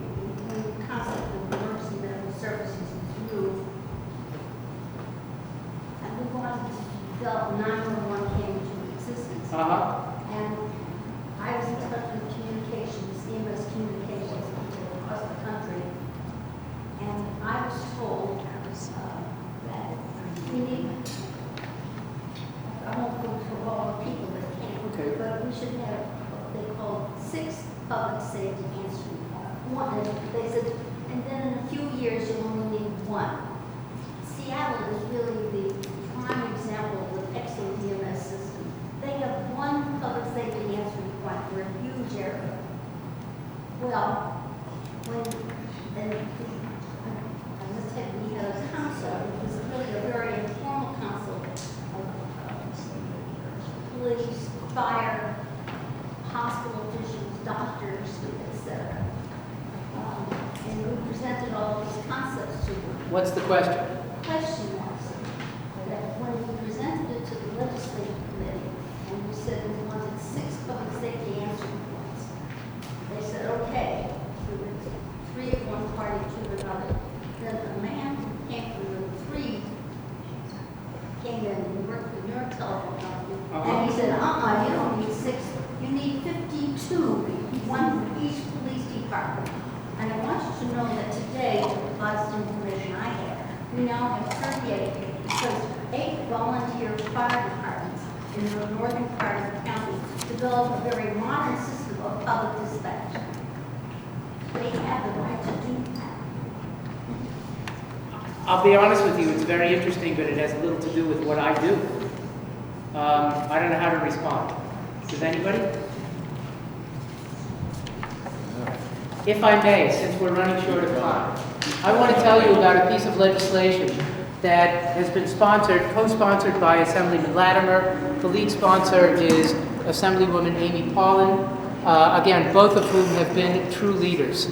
when the concept of emergency medical services was new, and we wanted to develop 911 came into existence. And I was in touch with communications, EMS communications people across the country, and I was told that we need, I won't go through all the people that came, but we should have what they call 6 public safety answering. They said, and then in a few years you'll only need 1. Seattle is really the prime example of an excellent EMS system. They have 1 public safety answering point for a huge area. Well, when we had a council, it was really a very informal council of Street, etc. And we presented all of these concepts to them. What's the question? Question was that when we presented it to the legislative committee, and we said we wanted 6 public safety answering points, they said, okay, we were 3 of one party, 2 of another. Then a man who came from room 3 came in and worked for your telephone company, and he said, you don't need 6, you need 52, one for each police department. And I want you to know that today, with the last information I have, we now have 38, because 8 volunteer fire departments in the northern part of the county developed a very modern system of public dispatch. They have the right to do that. I'll be honest with you, it's very interesting, but it has little to do with what I do. I don't know how to respond. Does anybody? If I may, since we're running short of time, I want to tell you about a piece of legislation that has been co-sponsored by Assemblyman Latimer. The lead sponsor is Assemblywoman Amy Paulin. Again, both of whom have been true leaders.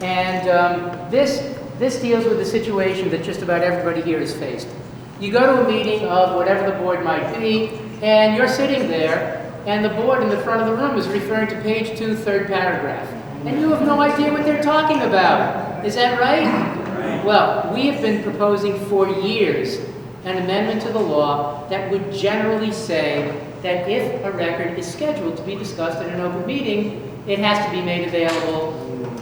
And this deals with a situation that just about everybody here has faced. You go to a meeting of whatever the board might be, and you're sitting there, and the board in the front of the room is referring to page 2, 3rd paragraph. And you have no idea what they're talking about. Is that right? Well, we have been proposing for years an amendment to the law that would generally say that if a record is scheduled to be discussed in an open meeting, it has to be made available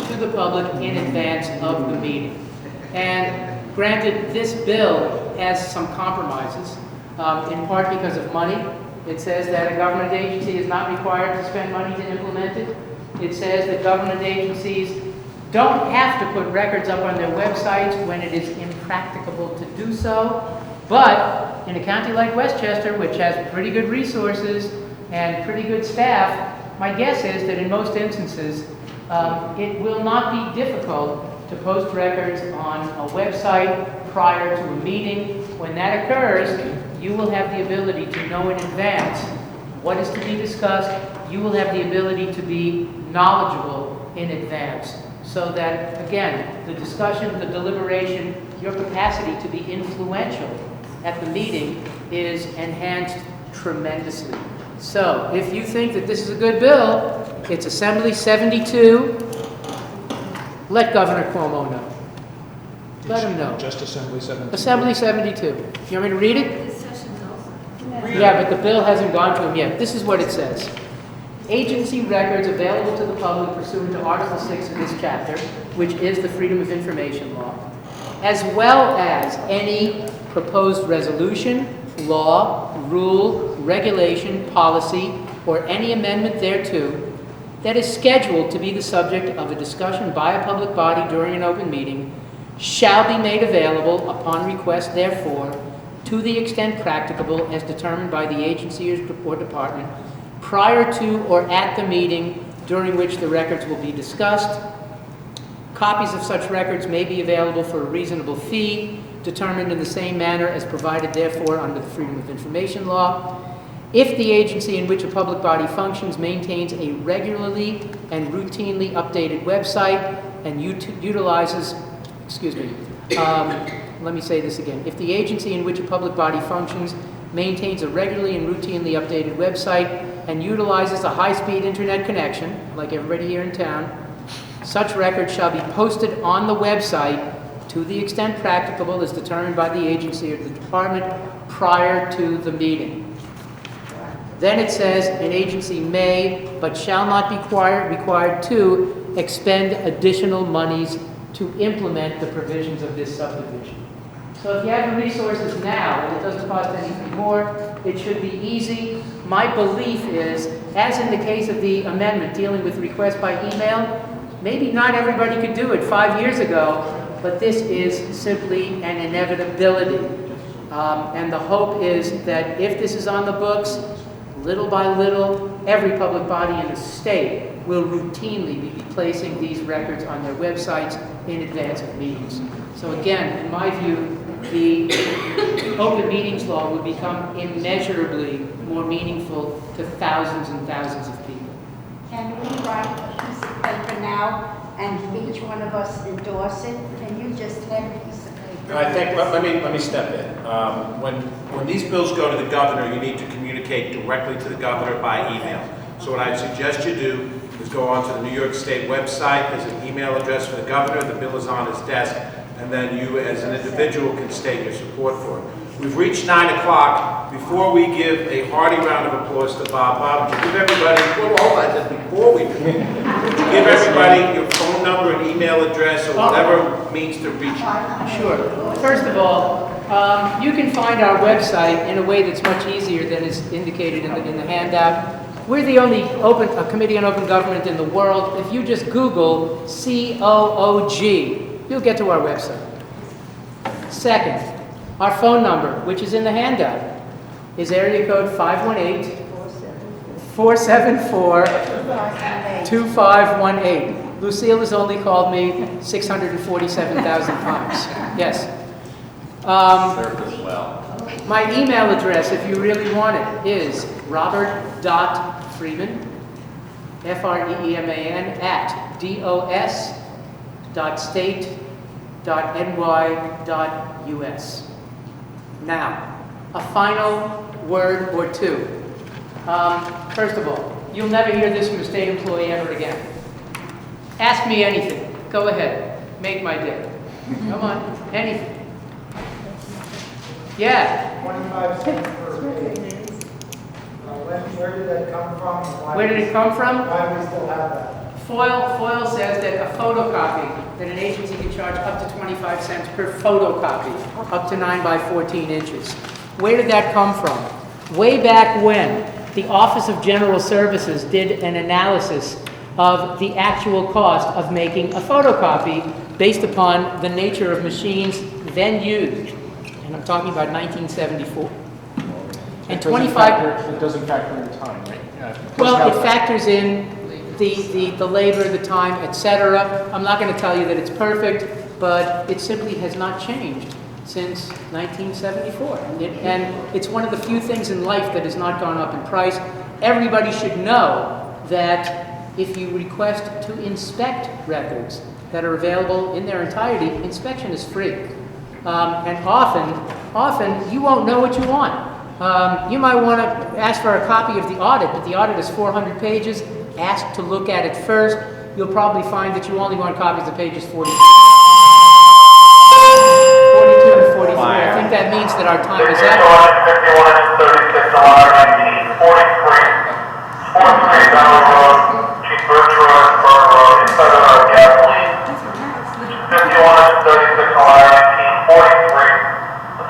to the public in advance of the meeting. And granted, this bill has some compromises, in part because of money. It says that a government agency is not required to spend money to implement it. It says that government agencies don't have to put records up on their websites when it is impracticable to do so. But in a county like Westchester, which has pretty good resources and pretty good staff, my guess is that in most instances, it will not be difficult to post records on a website prior to a meeting. When that occurs, you will have the ability to know in advance what is to be discussed. You will have the ability to be knowledgeable in advance, so that, again, the discussion, the deliberation, your capacity to be influential at the meeting is enhanced tremendously. So, if you think that this is a good bill, it's Assembly 72. Let Governor Cuomo know. Let him know. Just Assembly 72. Assembly 72. You want me to read it? Yeah, but the bill hasn't gone to him yet. This is what it says. Agency records available to the public pursuant to Article 6 of this chapter, which is the Freedom of Information Law, as well as any proposed resolution, law, rule, regulation, policy, or any amendment thereto that is scheduled to be the subject of a discussion by a public body during an open meeting shall be made available upon request therefore to the extent practicable as determined by the agency or department prior to or at the meeting during which the records will be discussed. Copies of such records may be available for a reasonable fee, determined in the same manner as provided therefore under the Freedom of Information Law. If the agency in which a public body functions maintains a regularly and routinely updated website and utilizes, let me say this again. If the agency in which a public body functions maintains a regularly and routinely updated website and utilizes a high-speed internet connection, like everybody here in town, such records shall be posted on the website to the extent practicable as determined by the agency or the department prior to the meeting. Then it says an agency may, but shall not be required to expend additional monies to implement the provisions of this subdivision. So if you have the resources now and it doesn't cost anything more, it should be easy. My belief is, as in the case of the amendment dealing with requests by email, maybe not everybody could do it 5 years ago, but this is simply an inevitability. And the hope is that if this is on the books, little by little, every public body in the state will routinely be placing these records on their websites in advance of meetings. So again, in my view, the open meetings law will become immeasurably more meaningful to thousands and thousands of people. can we write a piece of paper now and each one of us endorse it? Can you just hand a piece of paper? I think, let me step in. When these bills go to the governor, you need to communicate directly to the governor by email. So what I suggest you do is go onto the New York State website. There's an email address for the governor. The bill is on his desk. And then you, as an individual, can state your support for it. We've reached 9 o'clock. Before we give a hearty round of applause to Bob, would you give everybody, before we do, would you give everybody your phone number and email address or whatever means to reach you? Sure. First of all, you can find our website in a way that's much easier than is indicated in the handout. We're the only Committee on Open Government in the world. If you just Google COOG, you'll get to our website. Second, our phone number, which is in the handout, is area code 518-474-2518. Lucille has only called me 647,000 times. Yes. Served as well. My email address, if you really want it, is robert.freeman, Freeman, @dos.state.ny.us. Now, a final word or two. First of all, you'll never hear this from a state employee ever again. Ask me anything. Go ahead. Make my day. Come on. Anything. Yeah. 25 cents per page. Where did that come from? Where did it come from? Why do we still have that? FOIL says that a photocopy, that an agency can charge up to 25 cents per photocopy, up to 9 by 14 inches. Where did that come from? Way back when the Office of General Services did an analysis of the actual cost of making a photocopy based upon the nature of machines then used. And I'm talking about 1974. And 25... It doesn't factor in time, right? Well, it factors in the labor, the time, etc. I'm not going to tell you that it's perfect, but it simply has not changed since 1974. And it's one of the few things in life that has not gone up in price. Everybody should know that if you request to inspect records that are available in their entirety, inspection is free. And often you won't know what you want. You might want to ask for a copy of the audit, but the audit is 400 pages. Ask to look at it first. You'll probably find that you only want copies of pages 42 and 43. I think that means that our time is up.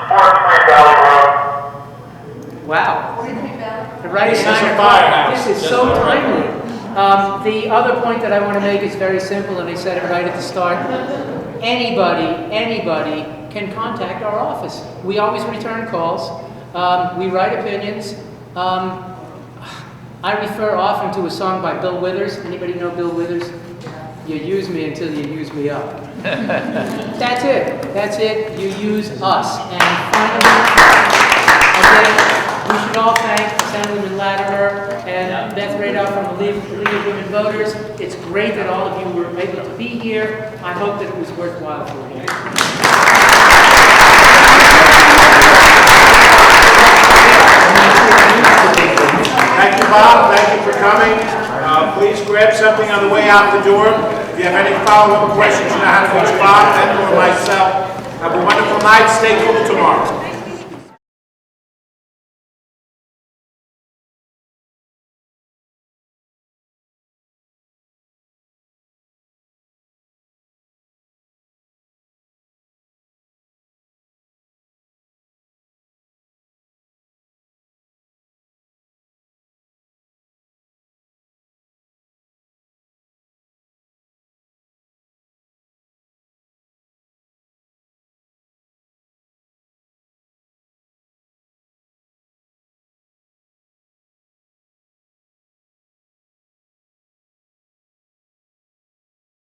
43 Valley Road. Wow. Right This is at a 9 o'clock. firehouse. This is Just so so we're timely. The other point that I want to make is very simple, and I said it right at the start. Anybody can contact our office. We always return calls. We write opinions. I refer often to a song by Bill Withers. Anybody know Bill Withers? You use me until you use me up. That's it. That's it. You use us. And finally, again, we should all thank Assemblyman Latimer and Beth Radoff from the League of Women Voters. It's great that all of you were able to be here. I hope that it was worthwhile for you. Thank you, Bob. Thank you for coming. Please grab something on the way out the door. If you have any follow-up questions, you know how to reach Bob and or myself. Have a wonderful night. Stay cool tomorrow.